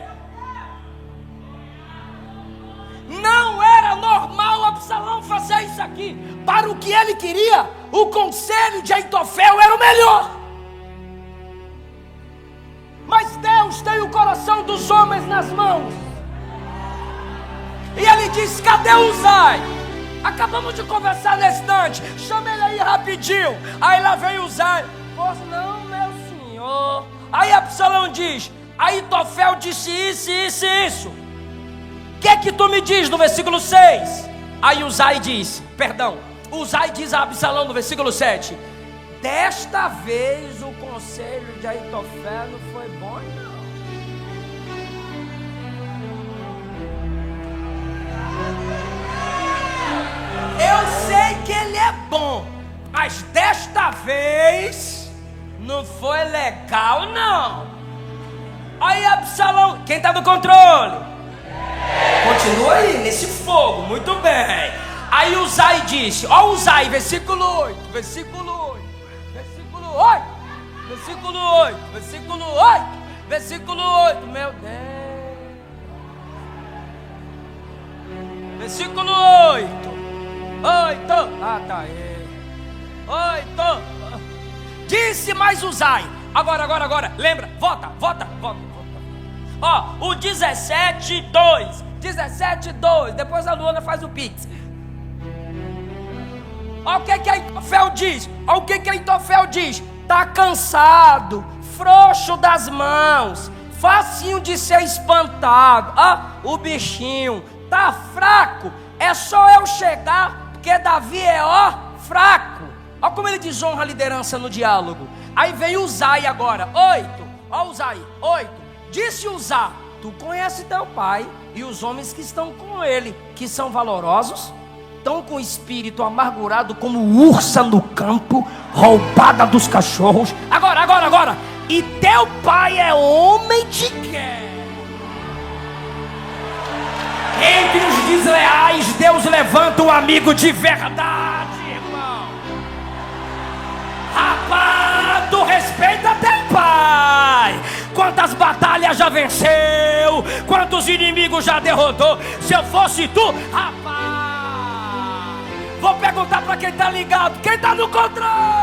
Não era normal Absalão fazer isso aqui. Para o que ele queria, o conselho de Aitofel era o melhor. Mas Deus tem o coração dos homens nas mãos. E ele diz: cadê Uzai? Acabamos de conversar nesse instante. Chama ele aí rapidinho. Aí lá vem Uzai. Pois não, meu senhor. Aí Absalão diz: Aitofel disse isso, isso e isso. O que é que tu me diz no versículo 6? Aí Uzai diz a Absalão no versículo 7: desta vez o conselho de Aitofel não foi bom, não. Eu sei que ele é bom, mas desta vez não foi legal, não. Aí Absalão, quem está no controle? Continua aí, nesse fogo, muito bem. Aí Uzai disse, Uzai, versículo 8, versículo 8, versículo 8, versículo 8, versículo 8, versículo 8, meu Deus. Versículo 8: 8. Ah, tá aí. 8. Disse mais Uzai. Agora. Lembra? Vota. Ó, o 17:2. 17:2. Depois a Luana faz o pix. Olha o que Aitofel diz. Olha o que Aitofel diz. Tá cansado, frouxo das mãos, facinho de ser espantado. O bichinho tá fraco. É só eu chegar, porque Davi é fraco. Olha como ele desonra a liderança no diálogo. Aí vem Uzai agora. 8. Olha Uzai. 8. Disse Uzá: tu conhece teu pai e os homens que estão com ele, que são valorosos, estão com o espírito amargurado como ursa no campo, roubada dos cachorros. Agora. E teu pai é homem de guerra. Entre os desleais, Deus levanta um amigo de verdade, irmão. Rapaz, tu respeita teu pai. Quantas batalhas já venceu, quantos inimigos já derrotou. Se eu fosse tu, rapaz, vou perguntar para quem tá ligado, quem tá no controle.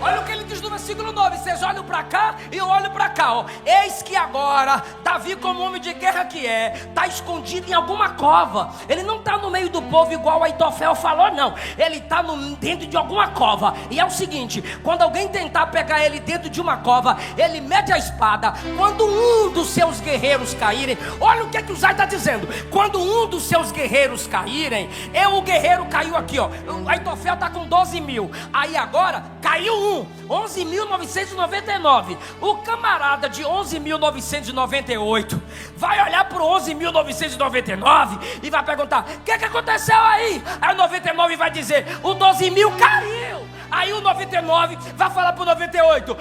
Olha o que ele diz no versículo 9. Vocês olham para cá e eu olho para cá, ó. Eis que agora Davi, como homem de guerra que é, está escondido em alguma cova. Ele não está no meio do povo igual Aitofel falou, não. Ele está dentro de alguma cova. E é o seguinte: quando alguém tentar pegar ele dentro de uma cova, ele mete a espada. Quando um dos seus guerreiros caírem, olha o que Uzai está dizendo. Quando um dos seus guerreiros caírem, o guerreiro caiu aqui, ó. O Aitofel está com 12 mil. Aí agora caiu 11.999. O camarada de 11.998 vai olhar para o 11.999 e vai perguntar: o que aconteceu aí? Aí o 99 vai dizer: o 12.000 caiu. Aí o 99 vai falar para o 98: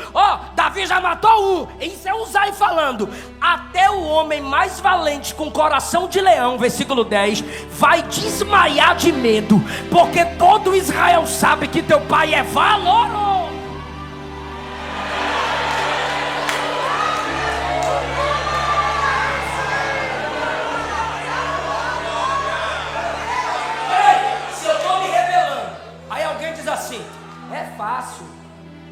Davi já matou um. Isso é Uzai falando. Até o homem mais valente, com coração de leão, versículo 10, vai desmaiar de medo, porque todo Israel sabe que teu pai é valoroso. É fácil,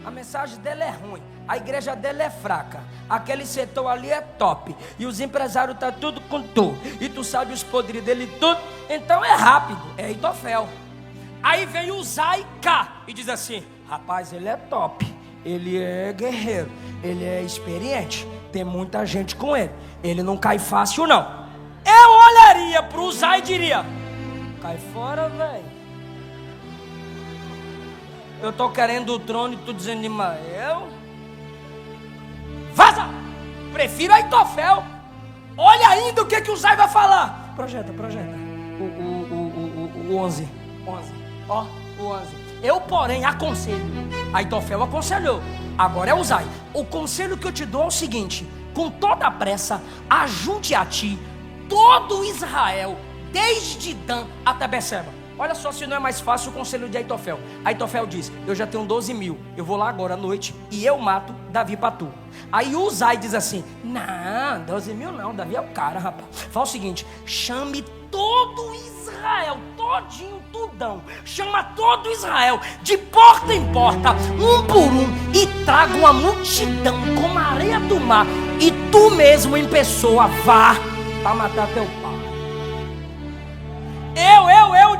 a mensagem dela é ruim, a igreja dela é fraca, aquele setor ali é top, e os empresários tá tudo com tu, e tu sabe os podres dele tudo, então é rápido, é Aitofel. Aí vem o Uzai cá e diz assim: rapaz, ele é top, ele é guerreiro, ele é experiente, tem muita gente com ele, ele não cai fácil não. Eu olharia pro Uzai e diria: cai fora, velho. Eu tô querendo o trono e tu dizendo: Imael, vaza! Prefiro Aitofel. Olha ainda o que o Uzai vai falar. Projeta. O 11. Ó, o 11. Eu, porém, aconselho. Aitofel aconselhou. Agora é Uzai. O conselho que eu te dou é o seguinte: com toda a pressa, ajunte a ti todo Israel, desde Dan até Beceba. Olha só se não é mais fácil o conselho de Aitofel. Aitofel diz: eu já tenho 12 mil, eu vou lá agora à noite e eu mato Davi para tu. Aí o Uzai diz assim: não, 12 mil não, Davi é o cara, rapaz. Fala o seguinte: chame todo Israel, todinho, tudão. Chama todo Israel, de porta em porta, um por um, e traga uma multidão como a areia do mar. E tu mesmo em pessoa vá para matar teu pai.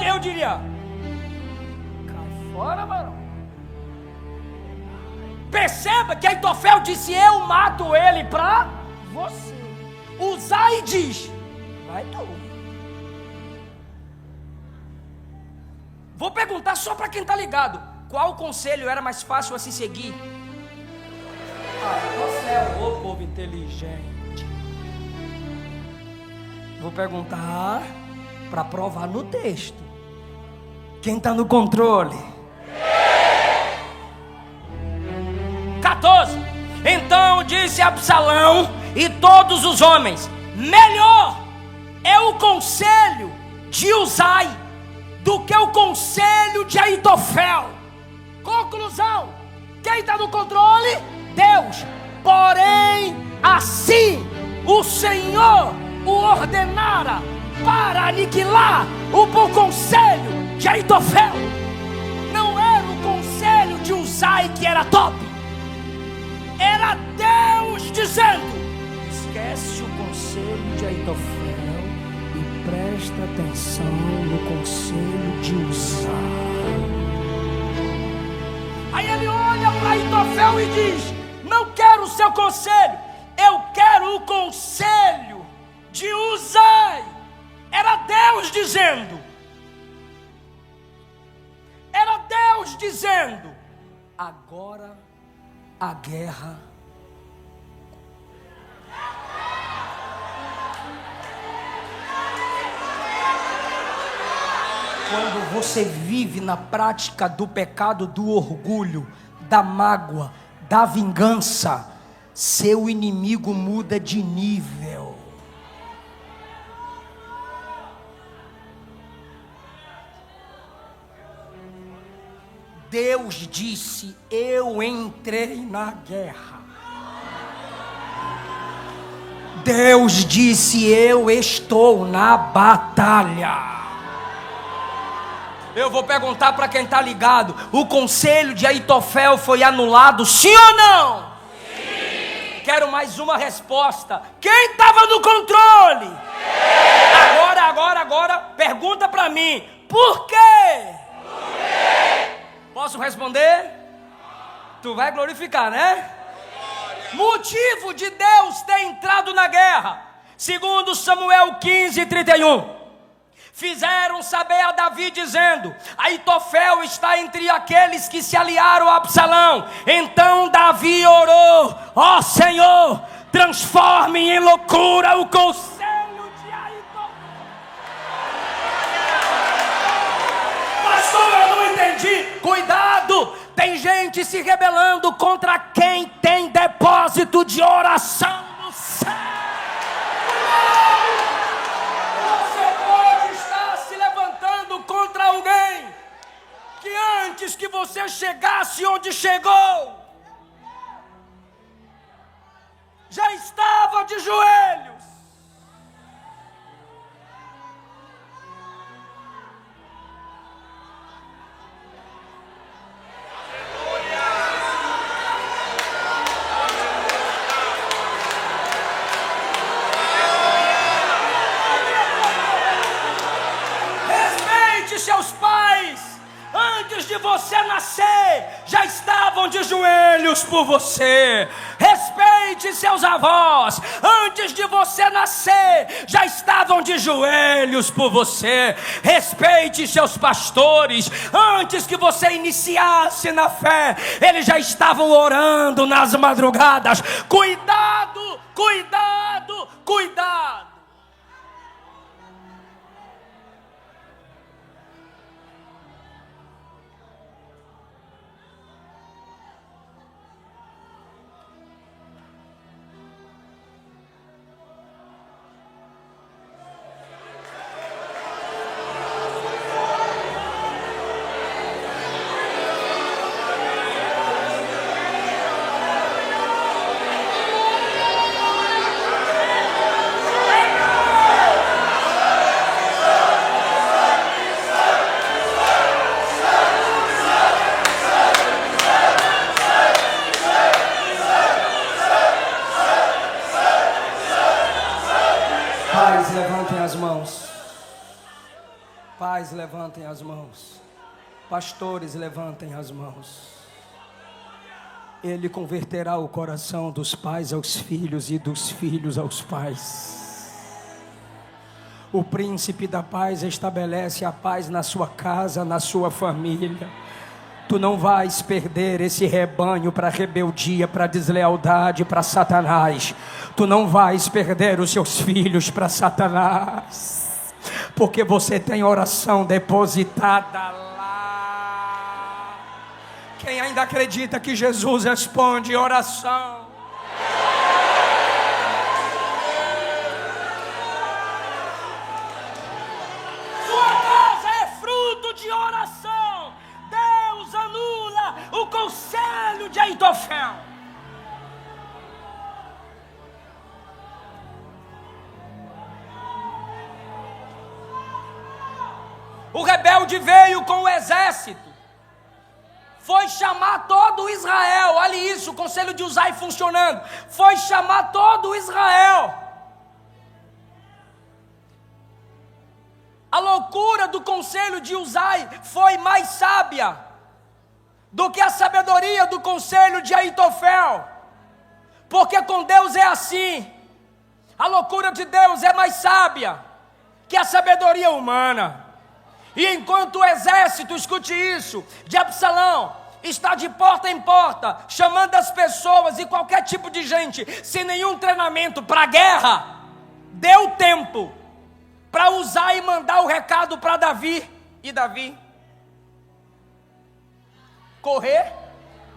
Eu diria: cai fora, varão. Perceba que Aitofel disse: eu mato ele pra você. Uzai diz: vai tu. Vou perguntar só para quem tá ligado: qual conselho era mais fácil a se seguir? Você é o povo inteligente. Vou perguntar para provar no texto. Quem está no controle? 14. Então disse Absalão e todos os homens: melhor é o conselho de Uzai do que o conselho de Aitofel. Conclusão: quem está no controle? Deus. Porém, assim o Senhor o ordenara para aniquilar o bom conselho de Aitofel. Não era o conselho de Uzai que era top, era Deus dizendo: esquece o conselho de Aitofel e presta atenção no conselho de Uzai. Aí ele olha para Aitofel e diz: não quero o seu conselho, eu quero o conselho de Uzai. Era Deus dizendo. Era Deus dizendo: agora a guerra. Quando você vive na prática do pecado, do orgulho, da mágoa, da vingança, seu inimigo muda de nível. Deus disse: eu entrei na guerra. Deus disse: eu estou na batalha. Eu vou perguntar para quem está ligado: o conselho de Aitofel foi anulado, sim ou não? Sim. Quero mais uma resposta. Quem estava no controle? Sim. Agora, pergunta para mim: por quê? Por quê? Posso responder? Tu vai glorificar, né? Motivo de Deus ter entrado na guerra, segundo Samuel 15:31. Fizeram saber a Davi dizendo: Aitofel está entre aqueles que se aliaram a Absalão. Então Davi orou: ó Senhor, transforme em loucura o conselho de Aitofel. Pastor, eu não entendi. Cuidado, tem gente se rebelando contra quem tem depósito de oração no céu. Contra alguém que antes que você chegasse onde chegou, já estava de joelhos. Seus pais, antes de você nascer, já estavam de joelhos por você. Respeite seus avós, antes de você nascer, já estavam de joelhos por você. Respeite seus pastores, antes que você iniciasse na fé, eles já estavam orando nas madrugadas. Cuidado, cuidado, cuidado. Pais, levantem as mãos. Pastores, levantem as mãos. Ele converterá o coração dos pais aos filhos e dos filhos aos pais. O príncipe da paz estabelece a paz na sua casa, na sua família. Tu não vais perder esse rebanho para rebeldia, para deslealdade, para Satanás. Tu não vais perder os seus filhos para Satanás. Porque você tem oração depositada lá. Quem ainda acredita que Jesus responde oração? Sua casa é fruto situação, Deus anula o conselho de Aitofel. O rebelde veio com o exército, foi chamar todo Israel. Olha isso, o conselho de Uzai funcionando. Foi chamar todo Israel. A loucura do conselho de Uzai foi mais sábia do que a sabedoria do conselho de Aitofel. Porque com Deus é assim. A loucura de Deus é mais sábia que a sabedoria humana. E enquanto o exército, escute isso, de Absalão está de porta em porta, chamando as pessoas e qualquer tipo de gente, sem nenhum treinamento para a guerra, deu tempo para usar e mandar o recado para Davi. E Davi correr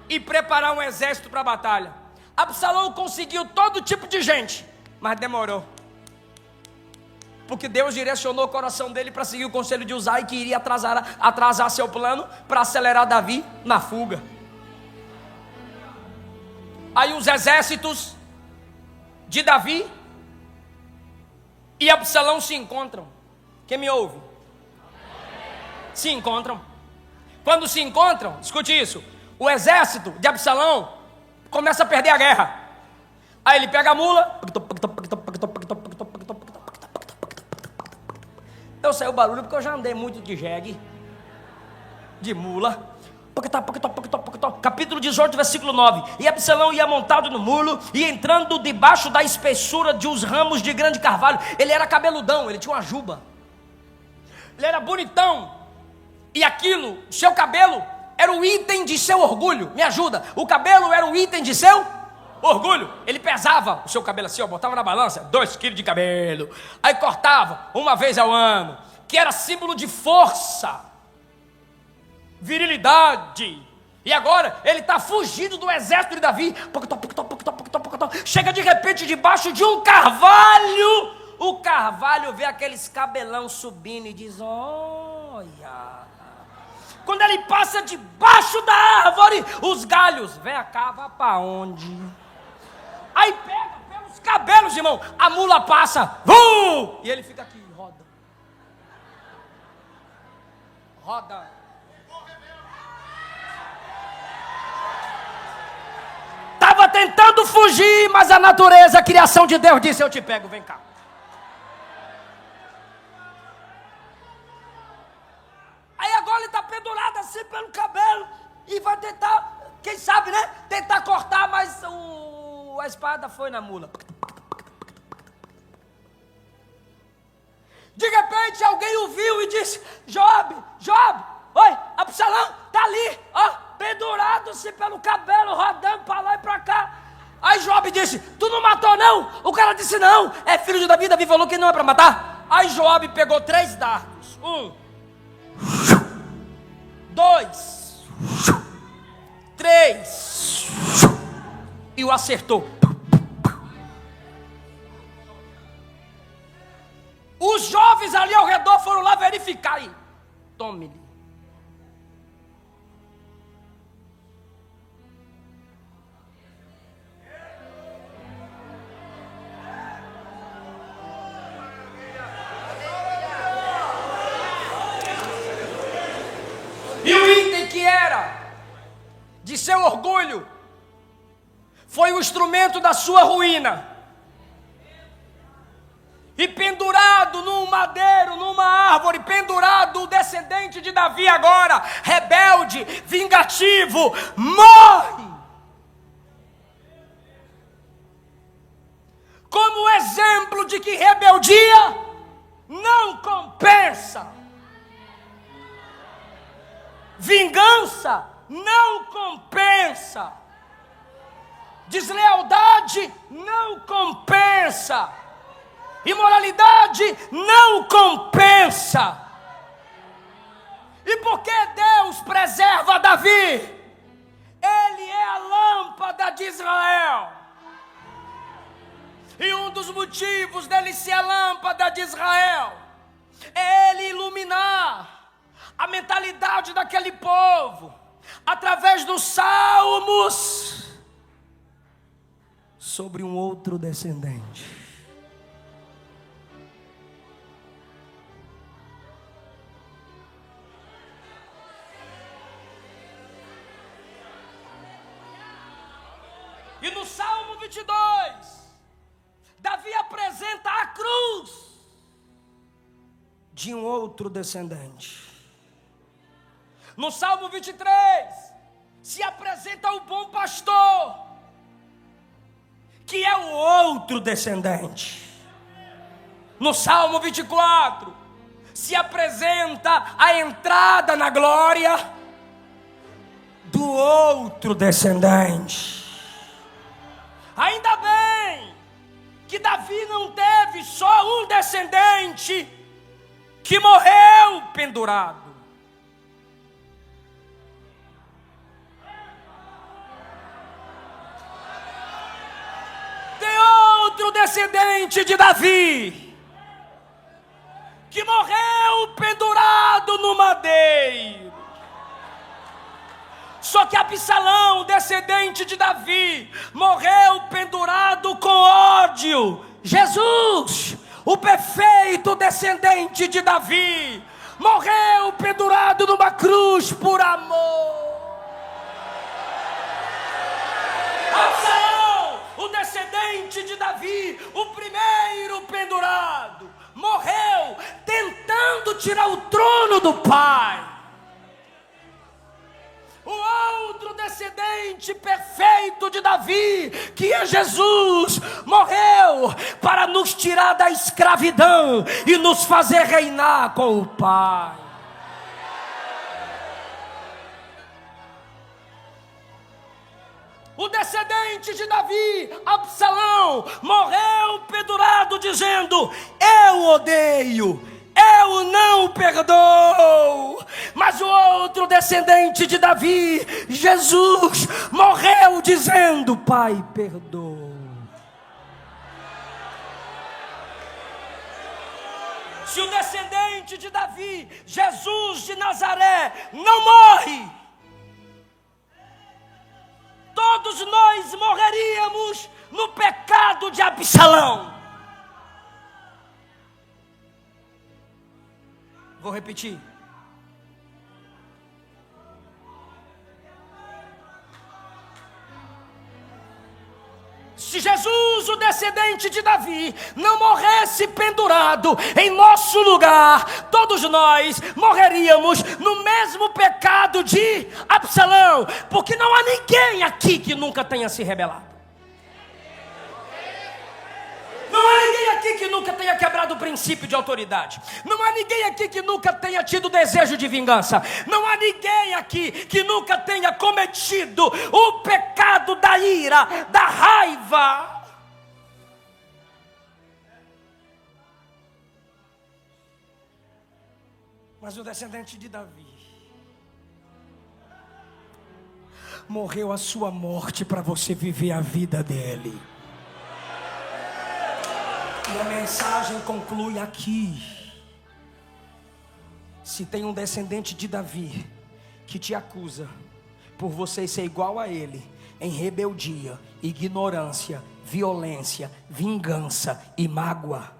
e preparar um exército para a batalha. Absalão conseguiu todo tipo de gente, mas demorou. Porque Deus direcionou o coração dele para seguir o conselho de Uzai, que iria atrasar seu plano para acelerar Davi na fuga. Aí os exércitos de Davi e Absalão se encontram. Quem me ouve? Se encontram. Quando se encontram, escute isso, o exército de Absalão começa a perder a guerra. Aí ele pega a mula. Eu sei o barulho porque eu já andei muito de jegue, de mula. Capítulo 18, versículo 9. E Absalão ia montado no mulo e entrando debaixo da espessura de uns ramos de grande carvalho. Ele era cabeludão, ele tinha uma juba. Ele era bonitão. E aquilo, seu cabelo, era o item de seu orgulho. Me ajuda. O cabelo era o item de seu orgulho. Ele pesava o seu cabelo assim, ó, botava na balança 2 quilos de cabelo. Aí cortava uma vez ao ano, que era símbolo de força, virilidade. E agora ele está fugindo do exército de Davi. Chega de repente debaixo de um carvalho. O carvalho vê aqueles cabelão subindo e diz: olha. Quando ele passa debaixo da árvore, os galhos, vem cá, vai para onde? Aí pega pelos cabelos, irmão, a mula passa, e ele fica aqui, roda. Roda. Estava tentando fugir, mas a natureza, a criação de Deus disse: eu te pego, vem cá. Aí agora ele está pendurado assim pelo cabelo e vai tentar, quem sabe, né? Tentar cortar, mas a espada foi na mula. De repente alguém o viu e disse: Jobe, oi, Absalão, tá ali, ó, pendurado-se pelo cabelo, rodando para lá e para cá. Aí Jobe disse: tu não matou não? O cara disse: não, é filho de Davi, Davi falou que não é para matar. Aí Jobe pegou 3 dardos, 2, 3, e o acertou. Os jovens ali ao redor foram lá verificar e tome-lhe. E o item que era de seu orgulho foi o instrumento da sua ruína. E pendurado num madeiro, numa árvore, pendurado o descendente de Davi agora, rebelde, vingativo, morre. Como exemplo de que rebeldia não compensa. Vingança não compensa. Deslealdade não compensa. Imoralidade não compensa. E por que Deus preserva Davi? Ele é a lâmpada de Israel. E um dos motivos dele ser a lâmpada de Israel é ele iluminar a mentalidade daquele povo, através dos salmos, sobre um outro descendente. E no Salmo 22, Davi apresenta a cruz de um outro descendente. No Salmo 23, se apresenta o bom pastor, que é o outro descendente. No Salmo 24, se apresenta a entrada na glória do outro descendente. Ainda bem que Davi não teve só um descendente que morreu pendurado. Tem outro descendente de Davi que morreu pendurado no madeiro. Só que Absalão, descendente de Davi, morreu pendurado com ódio. Jesus, o perfeito descendente de Davi, morreu pendurado numa cruz por amor. Absalão, o descendente de Davi, o primeiro pendurado, morreu tentando tirar o trono do pai. O outro descendente perfeito de Davi, que é Jesus, morreu para nos tirar da escravidão e nos fazer reinar com o Pai. O descendente de Davi, Absalão, morreu pendurado dizendo: eu odeio, eu não perdoo. Mas o outro descendente de Davi, Jesus, morreu dizendo: Pai, perdoa. Se o descendente de Davi, Jesus de Nazaré, não morre, todos nós morreríamos no pecado de Absalão. Vou repetir. Se Jesus, o descendente de Davi, não morresse pendurado em nosso lugar, todos nós morreríamos no mesmo pecado de Absalão, porque não há ninguém aqui que nunca tenha se rebelado. Não há ninguém aqui que nunca tenha quebrado o princípio de autoridade. Não há ninguém aqui que nunca tenha tido desejo de vingança. Não há ninguém aqui que nunca tenha cometido o pecado da ira, da raiva. Mas o descendente de Davi morreu a sua morte para você viver a vida dele. E a mensagem conclui aqui. Se tem um descendente de Davi que te acusa por você ser igual a ele em rebeldia, ignorância, violência, vingança e mágoa,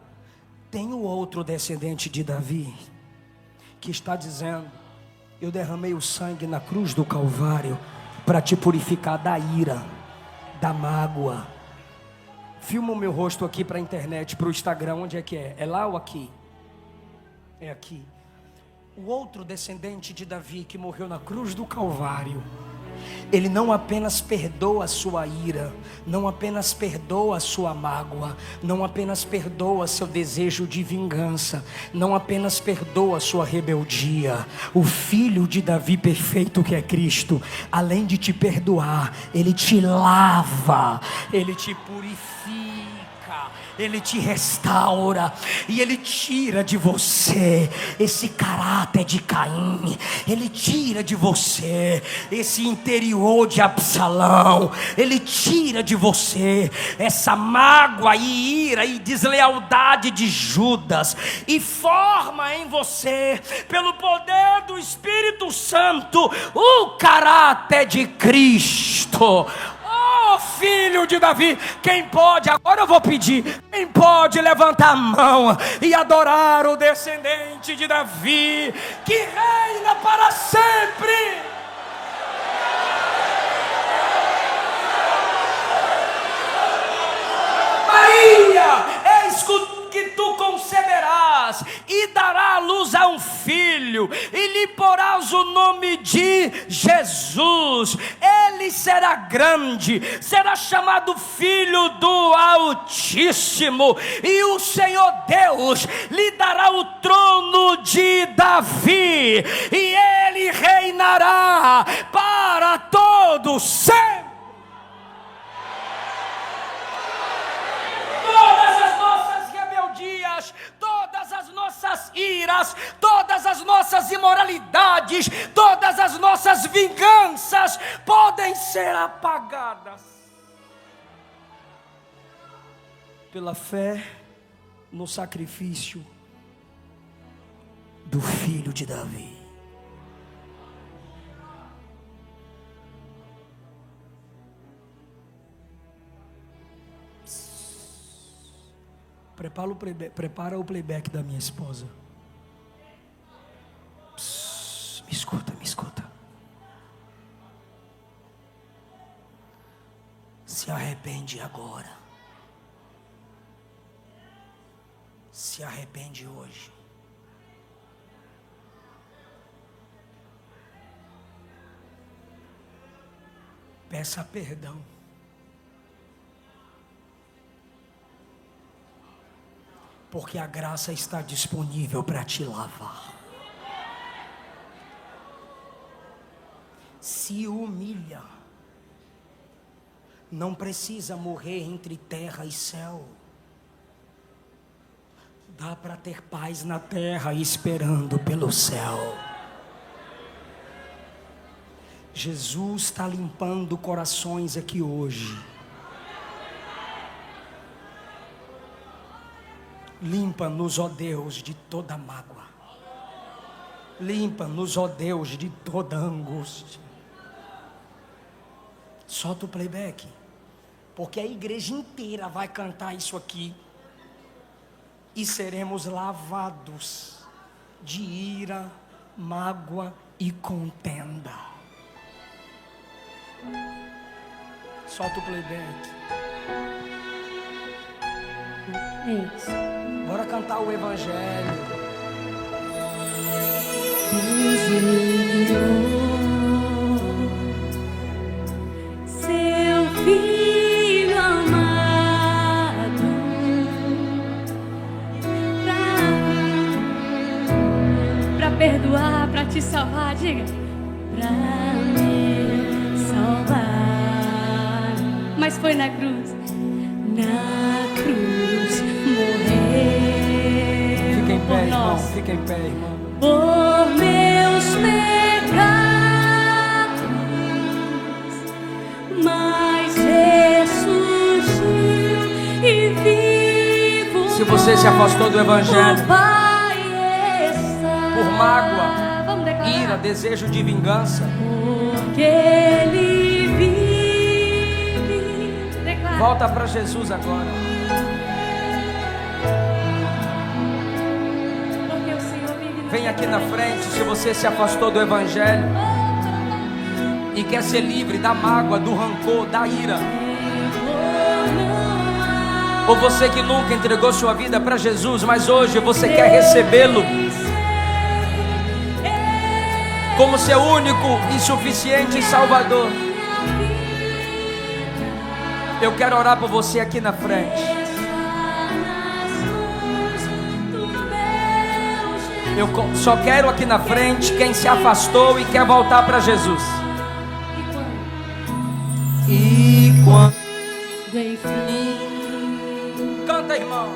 tem o outro descendente de Davi que está dizendo: eu derramei o sangue na cruz do Calvário para te purificar da ira, da mágoa. Filma o meu rosto aqui para a internet, para o Instagram. Onde é que é? É lá ou aqui? É aqui. O outro descendente de Davi que morreu na cruz do Calvário, ele não apenas perdoa a sua ira, não apenas perdoa a sua mágoa, não apenas perdoa seu desejo de vingança, não apenas perdoa a sua rebeldia. O filho de Davi perfeito, que é Cristo, além de te perdoar, ele te lava, ele te purifica, Ele te restaura e Ele tira de você esse caráter de Caim. Ele tira de você esse interior de Absalão. Ele tira de você essa mágoa e ira e deslealdade de Judas e forma em você, pelo poder do Espírito Santo, o caráter de Cristo. Oh, filho de Davi, quem pode, agora eu vou pedir, quem pode levantar a mão e adorar o descendente de Davi, que reina para sempre? Maria, eis que tu conceberás e dará à luz a um filho, e lhe porás o nome de Jesus. Ele será grande, será chamado Filho do Altíssimo, e o Senhor Deus lhe dará o trono de Davi, e ele reinará para todo sempre. Todas as nossas rebeldias, todas as nossas iras, todas as nossas imoralidades, todas as nossas vinganças podem ser apagadas pela fé no sacrifício do Filho de Davi. Prepara o playback da minha esposa. Me escuta, me escuta. Se arrepende agora. Se arrepende hoje. Peça perdão. Porque a graça está disponível para te lavar. Se humilha. Não precisa morrer entre terra e céu. Dá para ter paz na terra esperando pelo céu. Jesus está limpando corações aqui hoje. Limpa-nos, ó Deus, de toda mágoa. Limpa-nos, ó Deus, de toda angústia. Solta o playback, porque a igreja inteira vai cantar isso aqui. E seremos lavados de ira, mágoa e contenda. Solta o playback. É isso. Bora cantar o Evangelho. Seu filho amado, pra perdoar, pra te salvar, diga, pra me salvar. Mas foi na cruz, morreu. Fica em pé, irmão. Nós. Fica em pé, irmão. Por meus pecados, mas ressurgiu e vivo. Se você se afastou do Evangelho O Pai está. por mágoa, Vamos declarar. ira, desejo de vingança, Porque Ele vive. Declara. volta para Jesus agora. Porque o Senhor vive na Vem aqui na frente se você se afastou do Evangelho e quer ser livre da mágoa, do rancor, da ira. Ou você que nunca entregou sua vida para Jesus, mas hoje você quer recebê-lo como seu único e suficiente Salvador. Eu quero orar por você aqui na frente. Eu só quero aqui na frente quem se afastou e quer voltar para Jesus. E quando Enfim, canta Canta, irmão.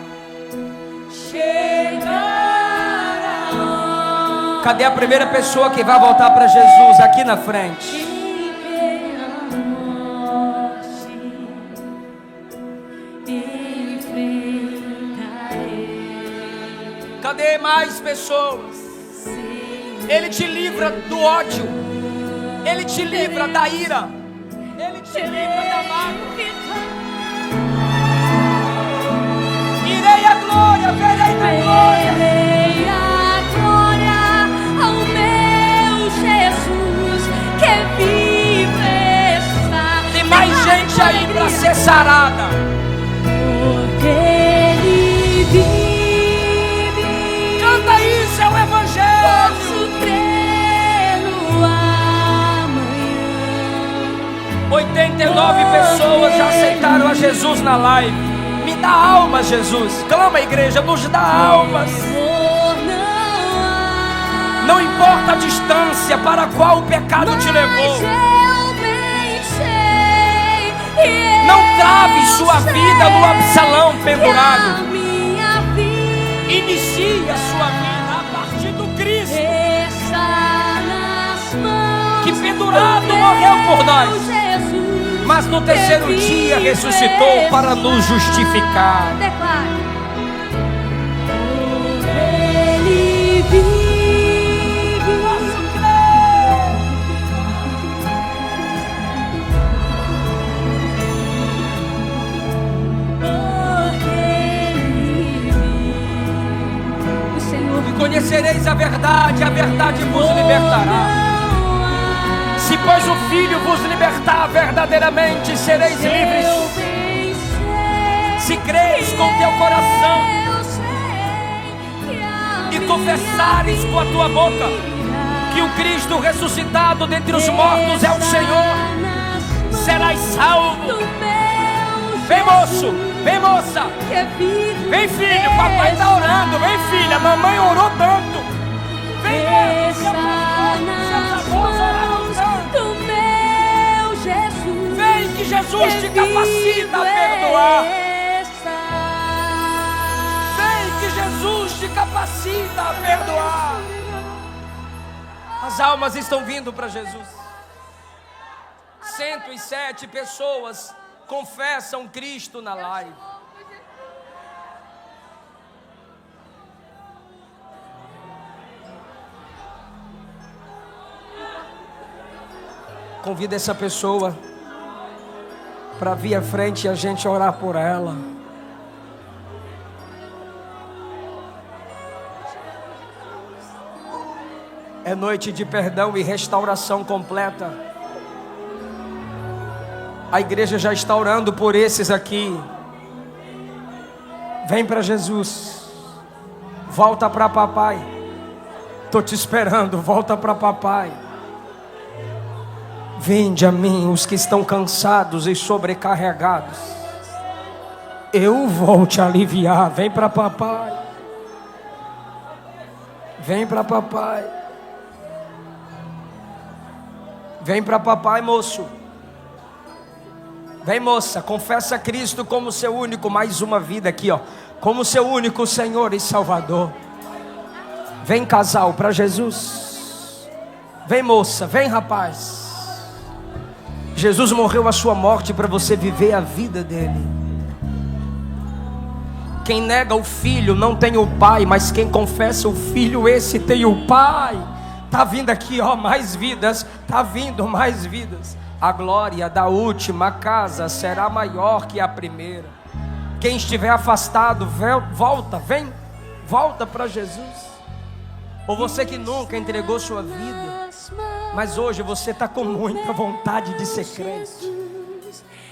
Chegará. Cadê a primeira pessoa que vai voltar para Jesus aqui na frente? Cadê mais pessoas? Ele te livra do ódio. Ele te livra da ira. Ele te livra da mágoa. Irei à glória, verei na glória. Verei a glória ao meu Jesus que vive está. Tem mais gente aí para ser sarada. Porque Ele vive. Canta isso, é o Evangelho. Posso crer no amanhã. 89 pessoas já aceitaram a Jesus na live. Me dá almas, Jesus. Clama, igreja, nos dá almas. Não importa a distância para a qual o pecado te levou. Não trave sua vida no Absalão pendurado. Inicie a sua vida a partir do Cristo que pendurado morreu por nós, mas no terceiro dia ressuscitou para nos justificar. Ele vive. E conhecereis a verdade vos libertará. Se pois o Filho vos libertar, verdadeiramente sereis livres. Se creres com teu coração e confessares com a tua boca que o Cristo ressuscitado dentre os mortos é o Senhor, serás salvo. Vem, moço, vem, moça, vem, filho, papai está orando. Vem, filha, mamãe orou tanto. Vem mesmo, seus avós oraram tanto. Vem que Jesus te capacita a perdoar. Vem que Jesus te capacita a perdoar. As almas estão vindo para Jesus. 107 pessoas confessam Cristo na live. Convida essa pessoa para vir à frente e a gente orar por ela. É noite de perdão e restauração completa. A igreja já está orando por esses aqui. Vem para Jesus. Volta para papai. Estou te esperando, volta para papai. Vinde a mim os que estão cansados e sobrecarregados. Eu vou te aliviar. Vem para papai. Vem para papai. Vem para papai, moço. Vem, moça, confessa a Cristo como seu único, mais uma vida aqui, ó, como seu único Senhor e Salvador. Vem, casal, para Jesus. Vem, moça, vem, rapaz. Jesus morreu a sua morte para você viver a vida dele. Quem nega o filho não tem o pai, mas quem confessa o filho, esse tem o pai. Tá vindo aqui, ó, mais vidas. Tá vindo mais vidas. A glória da última casa será maior que a primeira. Quem estiver afastado, volta, vem, volta para Jesus. Ou você que nunca entregou sua vida, mas hoje você está com muita vontade de ser crente.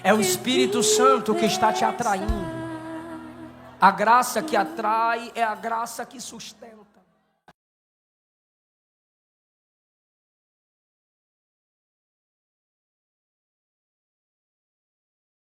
É o Espírito Santo que está te atraindo. A graça que atrai é a graça que sustenta.